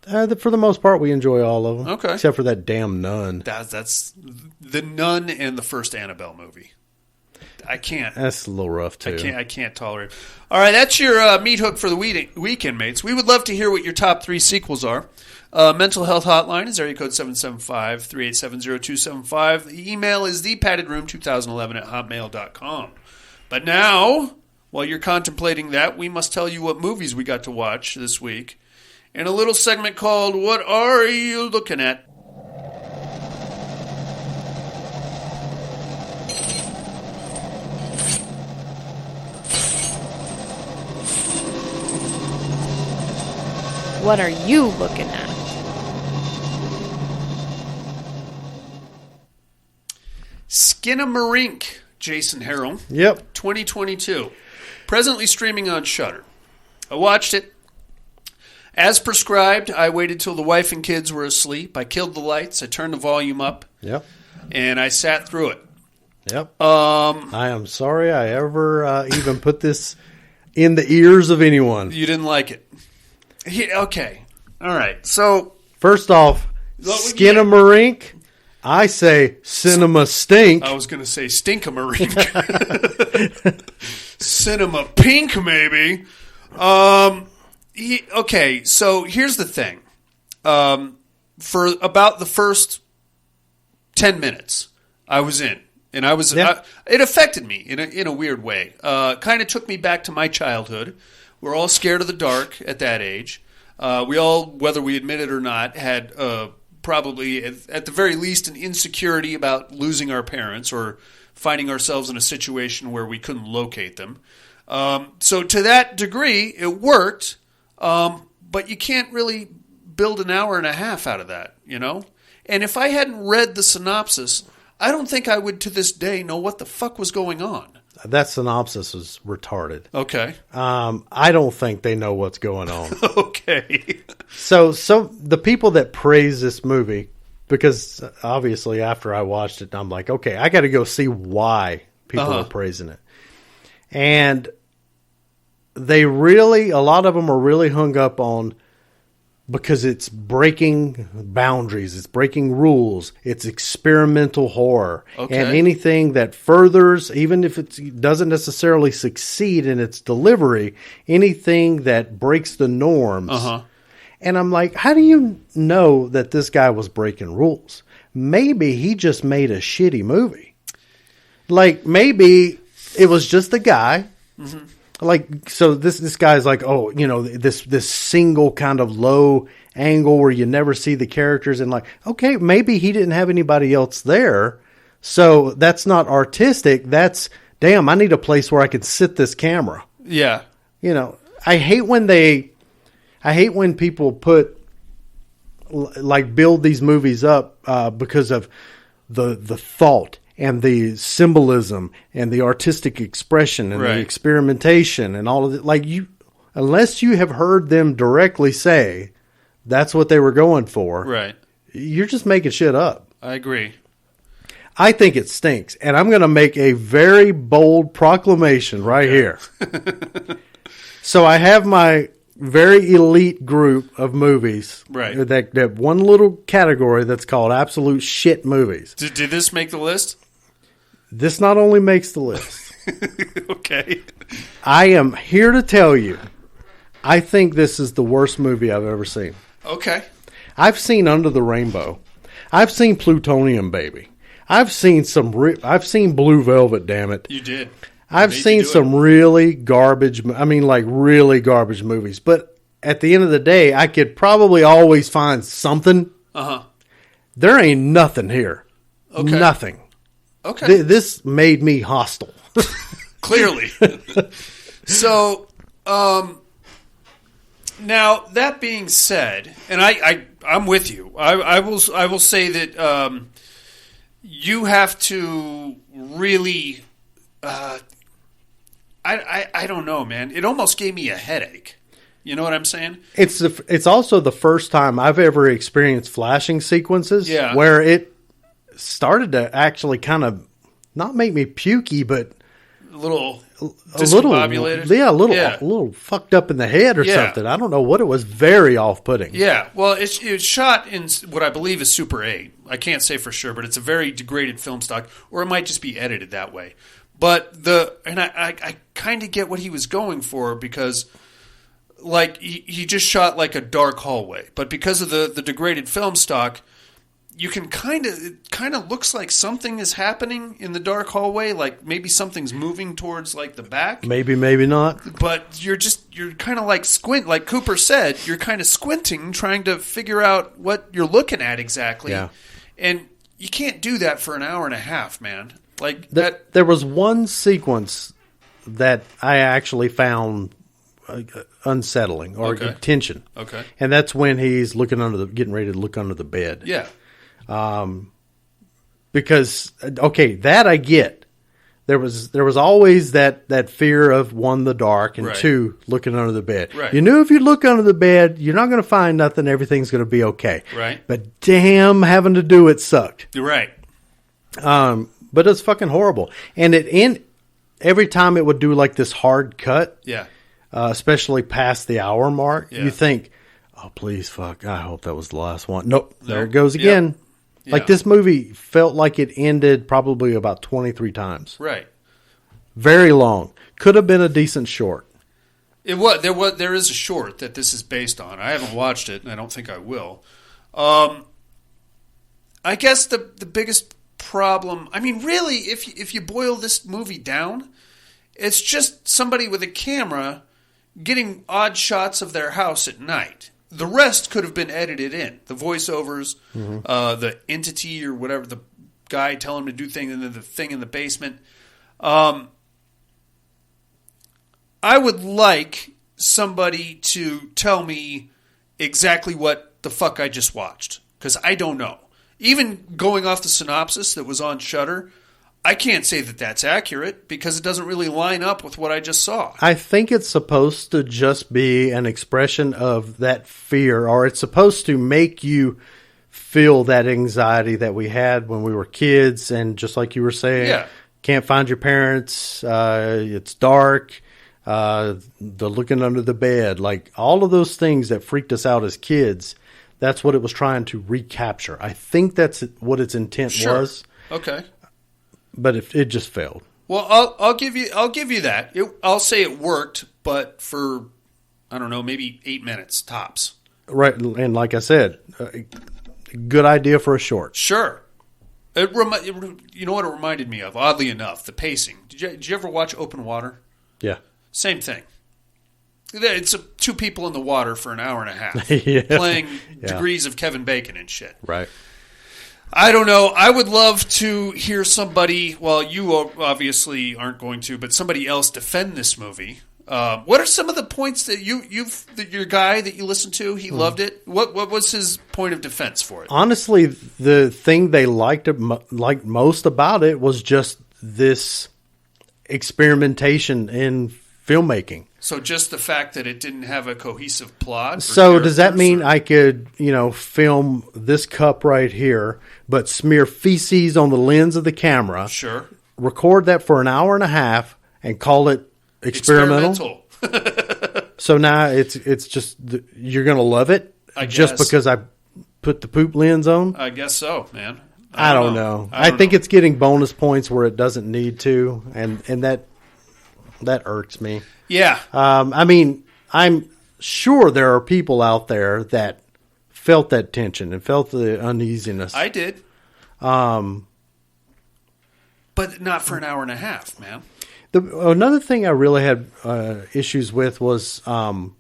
For the most part, we enjoy all of them. Okay. Except for that damn nun. That's the Nun and the first Annabelle movie. I can't. That's a little rough, too. I can't tolerate it. All right, that's your meat hook for the weekend, mates. We would love to hear what your top 3 sequels are. Mental health hotline is area code 775-387-0275. The email is thepaddedroom2011@hotmail.com. But now, while you're contemplating that, we must tell you what movies we got to watch this week in a little segment called What Are You Looking At? What are you looking at? Skinamarink, Jason Harrell. Yep. 2022. Presently streaming on Shudder. I watched it. As prescribed, I waited till the wife and kids were asleep. I killed the lights. I turned the volume up. Yep. And I sat through it. Yep. I am sorry I ever even put this in the ears of anyone. You didn't like it. Okay. All right. So, first off, Skinamarink. I say cinema stink. I was going to say stinkamarink. Cinema pink, maybe. Okay, so here's the thing. For about the first 10 minutes, I was in. And I was it affected me in a weird way. Kind of took me back to my childhood. We're all scared of the dark at that age. We all, whether we admit it or not, had probably, at the very least, an insecurity about losing our parents or finding ourselves in a situation where we couldn't locate them. So to that degree, it worked, but you can't really build an hour and a half out of that, you know? And if I hadn't read the synopsis, I don't think I would to this day know what the fuck was going on. That synopsis was retarded. Okay. I don't think they know what's going on. Okay. So the people that praise this movie, because obviously after I watched it, I'm like, okay, I got to go see why people are praising it. And a lot of them are really hung up on, because it's breaking boundaries, it's breaking rules, it's experimental horror. Okay. And anything that furthers, even if it doesn't necessarily succeed in its delivery, anything that breaks the norms. And I'm like, how do you know that this guy was breaking rules? Maybe he just made a shitty movie. Like, maybe it was just the guy. Mm-hmm. Like, so this guy's like, oh, you know, this single kind of low angle where you never see the characters, and like, okay, maybe he didn't have anybody else there, so that's not artistic. That's, damn, I need a place where I can sit this camera. Yeah. You know, I hate when people build these movies up because of the thought and the symbolism and the artistic expression and the experimentation and all of it. Like, unless you have heard them directly say that's what they were going for, right, you're just making shit up. I agree. I think it stinks, and I'm going to make a very bold proclamation right here. So I have my very elite group of movies, right? That one little category that's called absolute shit movies. Did this make the list? This not only makes the list. Okay. I am here to tell you, I think this is the worst movie I've ever seen. Okay. I've seen Under the Rainbow. I've seen Plutonium Baby. I've seen I've seen Blue Velvet, damn it. You did. I've seen some really garbage, really garbage movies. But at the end of the day, I could probably always find something. There ain't nothing here. Okay. Nothing. Okay. This made me hostile. Clearly. So, Now that being said, and I'm with you. I will say that you have to really. I don't know, man. It almost gave me a headache. You know what I'm saying? It's also the first time I've ever experienced flashing sequences where it started to actually kind of not make me pukey, but a little discombobulated. A little fucked up in the head or something. I don't know what it was. Very off-putting. Yeah, well, it's shot in what I believe is Super 8. I can't say for sure, but it's a very degraded film stock, or it might just be edited that way. But I kind of get what he was going for because, like, he just shot like a dark hallway, but because of the degraded film stock, you can it kind of looks like something is happening in the dark hallway, like maybe something's moving towards like the back. Maybe not. But you're kind of like like Cooper said, you're kind of squinting, trying to figure out what you're looking at exactly. Yeah. And you can't do that for an hour and a half, man. Like there was one sequence that I actually found unsettling or tension. Okay. And that's when he's getting ready to look under the bed. Yeah. Because that I get. There was always that fear of one, the dark, and two, looking under the bed. Right. You knew if you look under the bed, you're not going to find nothing. Everything's going to be okay. Right. But damn, having to do it sucked. You're right. But it's fucking horrible. And every time it would do like this hard cut. Yeah. Especially past the hour mark, yeah. You think, oh, please, fuck, I hope that was the last one. Nope, there it goes again. Yeah. Like this movie felt like it ended probably about 23 times. Right. Very long. Could have been a decent short. There is a short that this is based on. I haven't watched it, and I don't think I will. I guess the biggest problem, I mean, really, if you boil this movie down, it's just somebody with a camera getting odd shots of their house at night. The rest could have been edited in. The voiceovers, the entity or whatever, the guy telling him to do things, and then the thing in the basement. I would like somebody to tell me exactly what the fuck I just watched, because I don't know. Even going off the synopsis that was on Shudder, I can't say that that's accurate because it doesn't really line up with what I just saw. I think it's supposed to just be an expression of that fear, or it's supposed to make you feel that anxiety that we had when we were kids, and just like you were saying, can't find your parents, it's dark, the looking under the bed, like all of those things that freaked us out as kids. That's what it was trying to recapture. I think that's what its intent was. Okay. But it just failed. Well, I'll give you that. I'll say it worked, but for I don't know, maybe 8 minutes tops. Right, and like I said, good idea for a short. Sure. You know what it reminded me of? Oddly enough, the pacing. Did you ever watch Open Water? Yeah. Same thing. It's two people in the water for an hour and a half playing degrees of Kevin Bacon and shit. Right. I don't know. I would love to hear somebody, well, you obviously aren't going to, but somebody else defend this movie. What are some of the points that your guy that you listened to, he loved it? What was his point of defense for it? Honestly, the thing they liked most about it was just this experimentation in filmmaking. So just the fact that it didn't have a cohesive plot? So does that mean I could, film this cup right here, but smear feces on the lens of the camera? Sure. Record that for an hour and a half and call it experimental? So now it's just, you're going to love it? I guess. Just because I put the poop lens on? I guess so, man. I don't know. I think it's getting bonus points where it doesn't need to, and that irks me. Yeah. I mean, I'm sure there are people out there that felt that tension and felt the uneasiness. I did. But not for an hour and a half, man. Another thing I really had issues with was the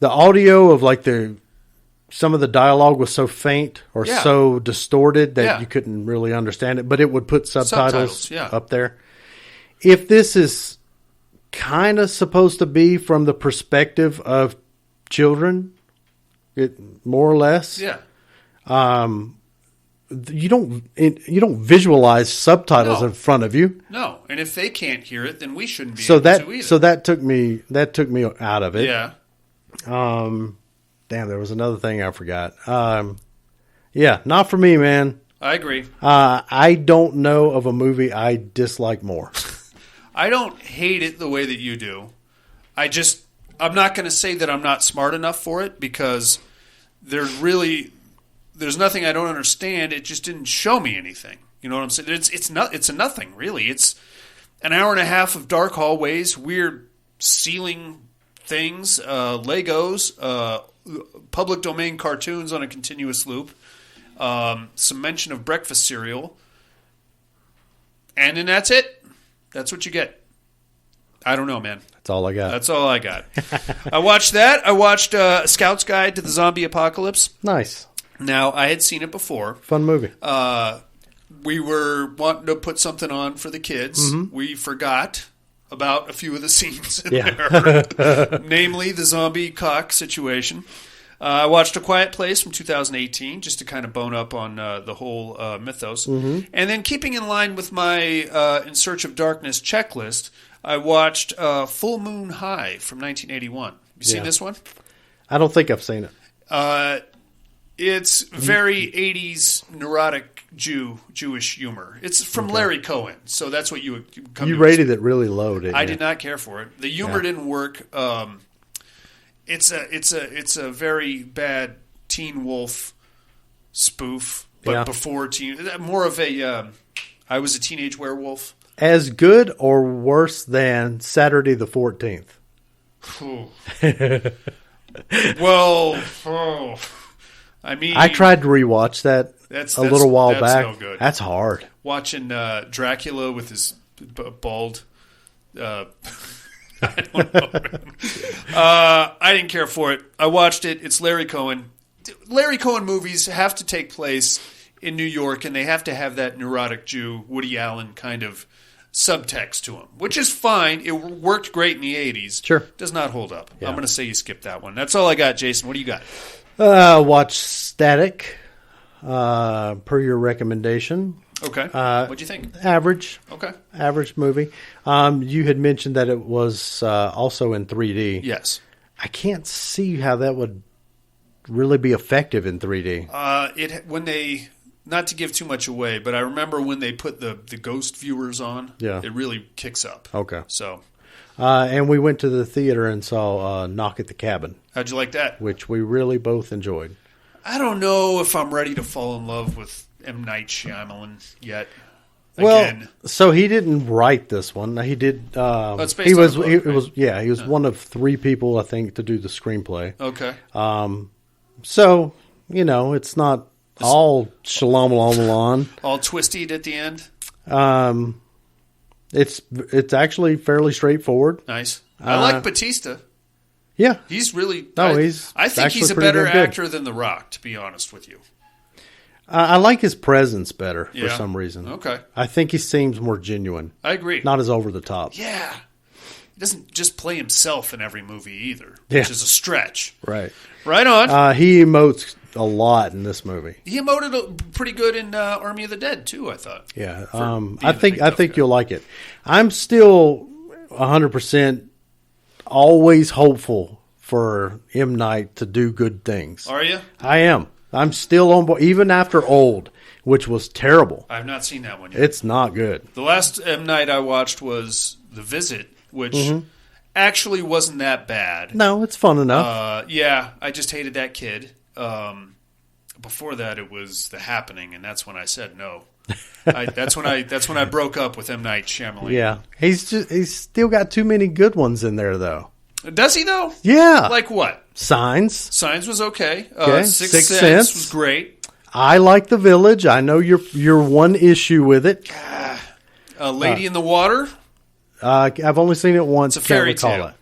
audio of some of the dialogue was so faint or so distorted that you couldn't really understand it, but it would put subtitles up there. If this is kind of supposed to be from the perspective of children, more or less. Yeah. You don't visualize subtitles in front of you. No, and if they can't hear it, then we shouldn't be So able to either. So that took me out of it. Yeah. Damn, there was another thing I forgot. Yeah, not for me, man. I agree. I don't know of a movie I dislike more. I don't hate it the way that you do. I'm not going to say that I'm not smart enough for it because there's nothing I don't understand. It just didn't show me anything. You know what I'm saying? It's a nothing, really. It's an hour and a half of dark hallways, weird ceiling things, Legos, public domain cartoons on a continuous loop, some mention of breakfast cereal, and then that's it. That's what you get. I don't know, man. That's all I got. That's all I got. I watched that. I watched Scout's Guide to the Zombie Apocalypse. Nice. Now, I had seen it before. Fun movie. We were wanting to put something on for the kids. Mm-hmm. We forgot about a few of the scenes in there, namely the zombie cock situation. I watched A Quiet Place from 2018 just to kind of bone up on the whole mythos. Mm-hmm. And then keeping in line with my In Search of Darkness checklist, I watched Full Moon High from 1981. You seen this one? I don't think I've seen it. It's very 80s neurotic Jewish humor. It's from Larry Cohen, so that's what you would come to. You rated it really low, didn't you? I did not care for it. The humor didn't work. It's a very bad Teen Wolf spoof, but before more of a I was a teenage werewolf. As good or worse than Saturday the 14th? Well, I mean, I tried to rewatch that a little while back. No good. That's hard. Watching Dracula with his bald. I don't know. I didn't care for it. I watched it. It's Larry Cohen. Larry Cohen movies have to take place in New York, and they have to have that neurotic Jew, Woody Allen kind of subtext to them, which is fine. It worked great in the 80s. Sure. Does not hold up. Yeah. I'm going to say you skipped that one. That's all I got, Jason. What do you got? Watch Static, per your recommendation. Okay. What'd you think? Average. Okay. Average movie. You had mentioned that it was also in 3D. Yes. I can't see how that would really be effective in 3D. When they, not to give too much away, but I remember when they put the ghost viewers on, it really kicks up. Okay. So. And we went to the theater and saw Knock at the Cabin. How'd you like that? Which we really both enjoyed. I don't know if I'm ready to fall in love with M. Night Shyamalan yet. Well, so he didn't write this one. He did. It's based on a book, he was one of 3 people, I think, to do the screenplay. Okay. So it's not all shalom all twisted at the end. It's actually fairly straightforward. Nice. I like Batista. Yeah, he's really. I think he's a better actor than The Rock, to be honest with you. I like his presence better for some reason. Okay. I think he seems more genuine. I agree. Not as over the top. Yeah. He doesn't just play himself in every movie either, which is a stretch. Right. Right on. He emotes a lot in this movie. He emoted pretty good in Army of the Dead too, I thought. Yeah. I think you'll like it. I'm still 100% always hopeful for M. Night to do good things. Are you? I am. I'm still on board, even after Old, which was terrible. I've not seen that one yet. It's not good. The last M. Night I watched was The Visit, which actually wasn't that bad. No, it's fun enough. I just hated that kid. Before that, it was The Happening, and that's when I said no. That's when I broke up with M. Night Shyamalan. Yeah, he's still got too many good ones in there, though. Does he though? Yeah. Like what? Signs. Signs was okay. Sixth Sense was great. I like The Village. I know your one issue with it. Lady in the Water. I've only seen it once. It's a fairy tale. It.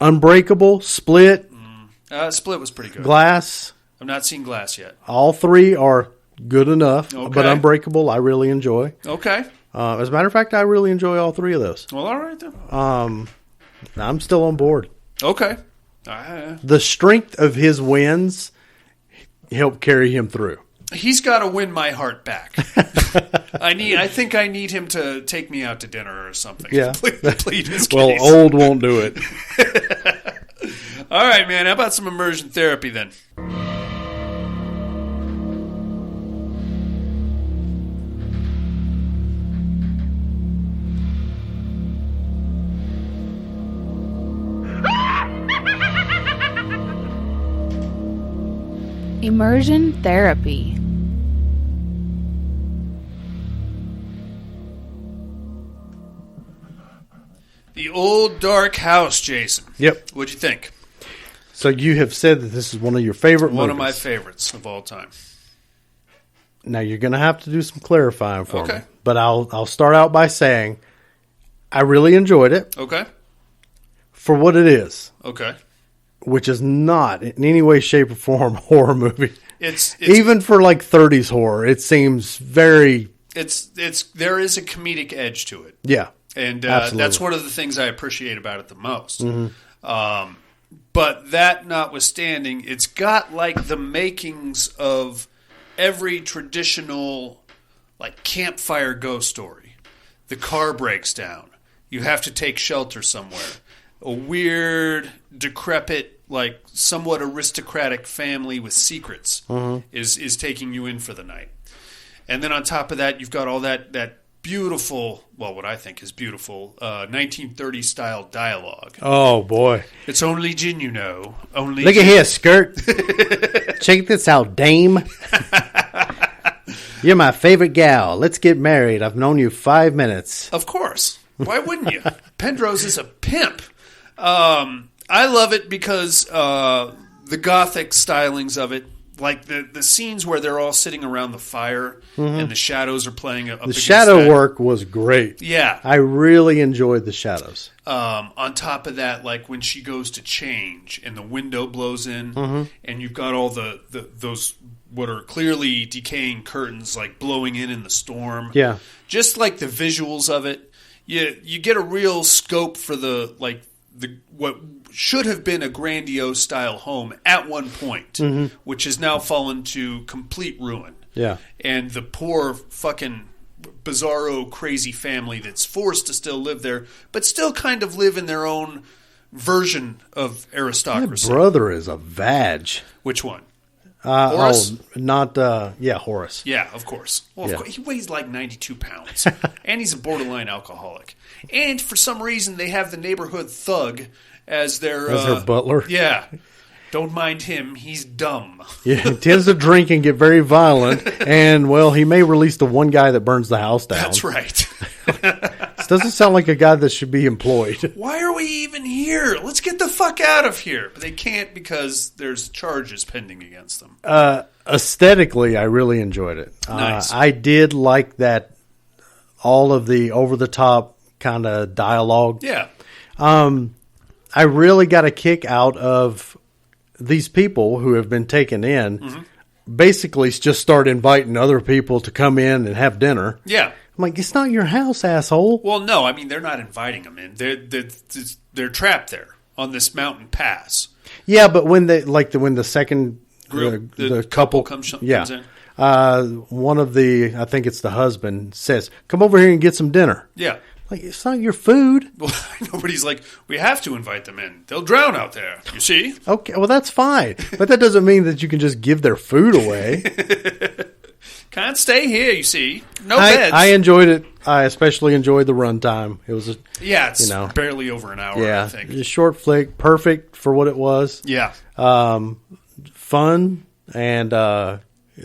Unbreakable, Split. Split was pretty good. Glass. I've not seen Glass yet. All 3 are good enough, okay. But Unbreakable I really enjoy. Okay. As a matter of fact, I really enjoy all 3 of those. Well, all right then. I'm still on board. Okay. The strength of his wins helped carry him through. He's got to win my heart back. I think I need him to take me out to dinner or something. Yeah. Plead his case. Well, old won't do it. All right, man. How about some immersion therapy then? Immersion therapy. The Old Dark House, Jason. Yep. What'd you think? So you have said that this is one of your favorite movies. One of my favorites of all time. Now you're going to have to do some clarifying for me. Okay. But I'll start out by saying I really enjoyed it. Okay. For what it is. Okay. Which is not in any way, shape, or form a horror movie. It's even for like 30s horror, it seems very. There is a comedic edge to it. Yeah, and that's one of the things I appreciate about it the most. Mm-hmm. But that notwithstanding, it's got like the makings of every traditional like campfire ghost story. The car breaks down. You have to take shelter somewhere. A weird, decrepit, like somewhat aristocratic family with secrets is taking you in for the night. And then on top of that, you've got all that beautiful, well, what I think is beautiful, 1930s style dialogue. Oh, boy. It's only gin, you know. Only Look gin. at here, skirt. Check this out, dame. You're my favorite gal. Let's get married. I've known you 5 minutes. Of course. Why wouldn't you? Penrose is a pimp. I love it because the gothic stylings of it, like the scenes where they're all sitting around the fire and the shadows are playing up. The shadow work was great. Yeah, I really enjoyed the shadows. On top of that, like when she goes to change and the window blows in, and you've got all those what are clearly decaying curtains like blowing in the storm. Yeah, just like the visuals of it, you get a real scope for the what should have been a grandiose style home at one point, which has now fallen to complete ruin. Yeah. And the poor fucking bizarro crazy family that's forced to still live there, but still kind of live in their own version of aristocracy. My brother is a vag. Which one? Horace? Horace. Yeah, of course. Well, Yeah. Of course, he weighs like 92 pounds, and he's a borderline alcoholic. And for some reason, they have the neighborhood thug as their butler. Yeah, don't mind him; he's dumb. Yeah, he tends to drink and get very violent, and well, he may release the one guy that burns the house down. That's right. This doesn't sound like a guy that should be employed. Why are we even here? Let's get the fuck out of here. But they can't because there's charges pending against them. Aesthetically, I really enjoyed it. Nice. I did like that, all of the over-the-top kind of dialogue. Yeah. I really got a kick out of these people who have been taken in, basically just start inviting other people to come in and have dinner. Yeah. I'm like, it's not your house, asshole. Well, no, I mean, they're not inviting them in. They're trapped there on this mountain pass. Yeah, but when the second Group, the couple comes in. one of the, I think it's the husband, says, "Come over here and get some dinner." Yeah. Like, it's not your food. Well, nobody's like, we have to invite them in. They'll drown out there. You see? Okay, well, that's fine. But that doesn't mean that you can just give their food away. Can't stay here, you see. No beds. I enjoyed it. I especially enjoyed the runtime. It was it's barely over an hour, I think. A short flick, perfect for what it was. Yeah. Fun, and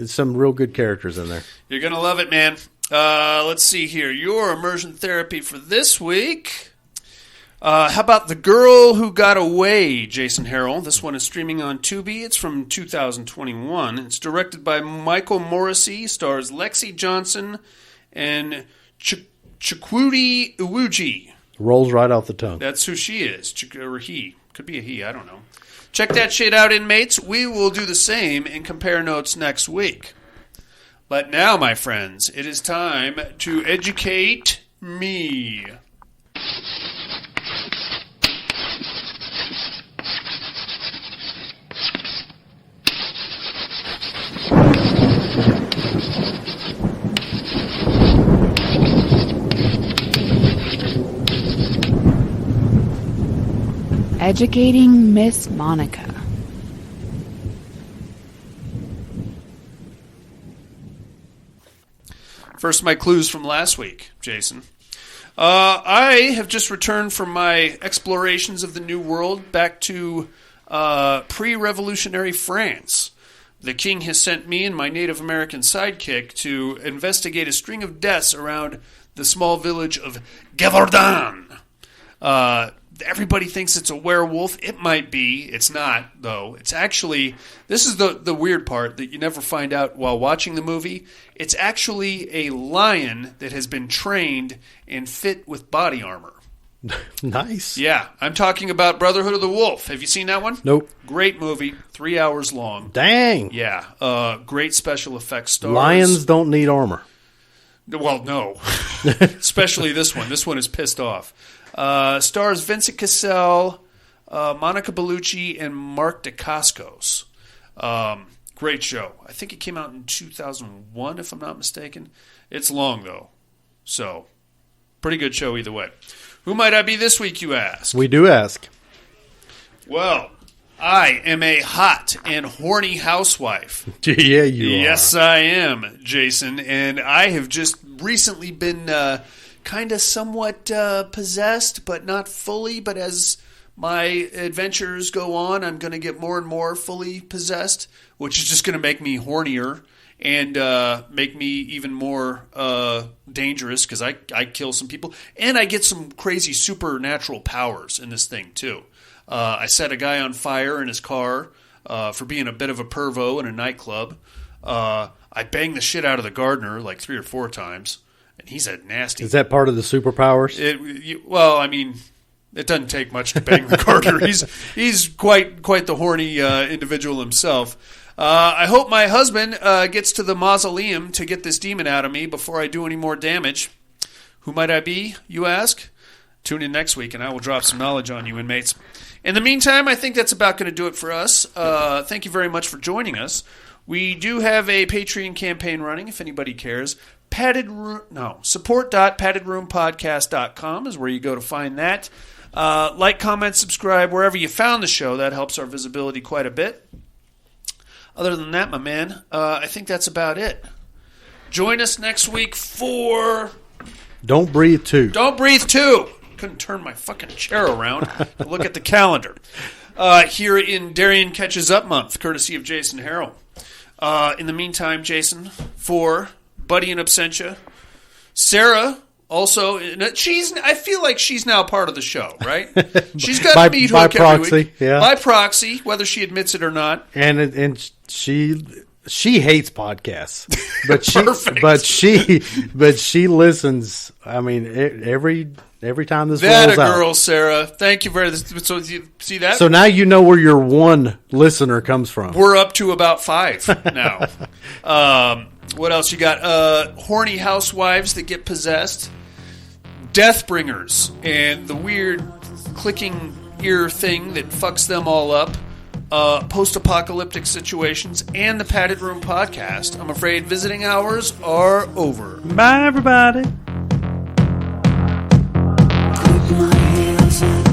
some real good characters in there. You're going to love it, man. Let's see here. Your immersion therapy for this week. How about The Girl Who Got Away, Jason Harrell? This one is streaming on Tubi. It's from 2021. It's directed by Michael Morrissey, stars Lexi Johnson and Chukwudi Iwuji. Rolls right off the tongue. That's who she is. Or he. Could be a he, I don't know. Check that shit out, inmates. We will do the same and compare notes next week. But now, my friends, it is time to educate me. Educating Miss Monica. First, my clues from last week, Jason. I have just returned from my explorations of the New World back to pre-revolutionary France. The king has sent me and my Native American sidekick to investigate a string of deaths around the small village of Gavardin. Everybody thinks it's a werewolf. It might be. It's not, though. It's actually, this is the weird part that you never find out while watching the movie. It's actually a lion that has been trained and fit with body armor. Nice. Yeah, I'm talking about Brotherhood of the Wolf. Have you seen that one? Nope. Great movie, 3 hours long. Dang. Yeah, great special effects stars. Lions don't need armor. Well, no. Especially this one. This one is pissed off. Stars Vincent Cassel, Monica Bellucci, and Mark Dacascos. Great show. I think it came out in 2001, if I'm not mistaken. It's long, though. So, pretty good show either way. Who might I be this week, you ask? We do ask. Well, I am a hot and horny housewife. Yeah, you are. Yes, I am, Jason. And I have just recently been kind of somewhat possessed, but not fully. But as my adventures go on, I'm going to get more and more fully possessed, which is just going to make me hornier and make me even more dangerous because I kill some people. And I get some crazy supernatural powers in this thing, too. I set a guy on fire in his car for being a bit of a pervo in a nightclub. I banged the shit out of the gardener like 3 or 4 times. And he's a nasty. Is that part of the superpowers? Well, I mean, it doesn't take much to bang the gardener. He's quite the horny individual himself. I hope my husband gets to the mausoleum to get this demon out of me before I do any more damage. Who might I be, you ask? Tune in next week, and I will drop some knowledge on you, inmates. In the meantime, I think that's about going to do it for us. Thank you very much for joining us. We do have a Patreon campaign running, if anybody cares. Support.paddedroompodcast.com is where you go to find that. Like, comment, subscribe wherever you found the show. That helps our visibility quite a bit. Other than that, my man, I think that's about it. Join us next week for... Don't Breathe 2. Don't Breathe 2. Couldn't turn my fucking chair around to look at the calendar. Here in Darian Catches Up Month, courtesy of Jason Harrell. In the meantime, Jason, for Buddy in Absentia, Sarah, also, I feel like she's now part of the show, right? She's got a meat hook every week. Yeah. By proxy, whether she admits it or not. And she hates podcasts, but she listens. I mean, every time this that rolls a out. girl, Sarah. Thank you very much. So you see that? So now you know where your one listener comes from. We're up to about 5 now. What else you got? Horny housewives that get possessed, Deathbringers, and the weird clicking ear thing that fucks them all up. Post-apocalyptic situations, and the Padded Room podcast. I'm afraid visiting hours are over. Bye, everybody. Put my hands on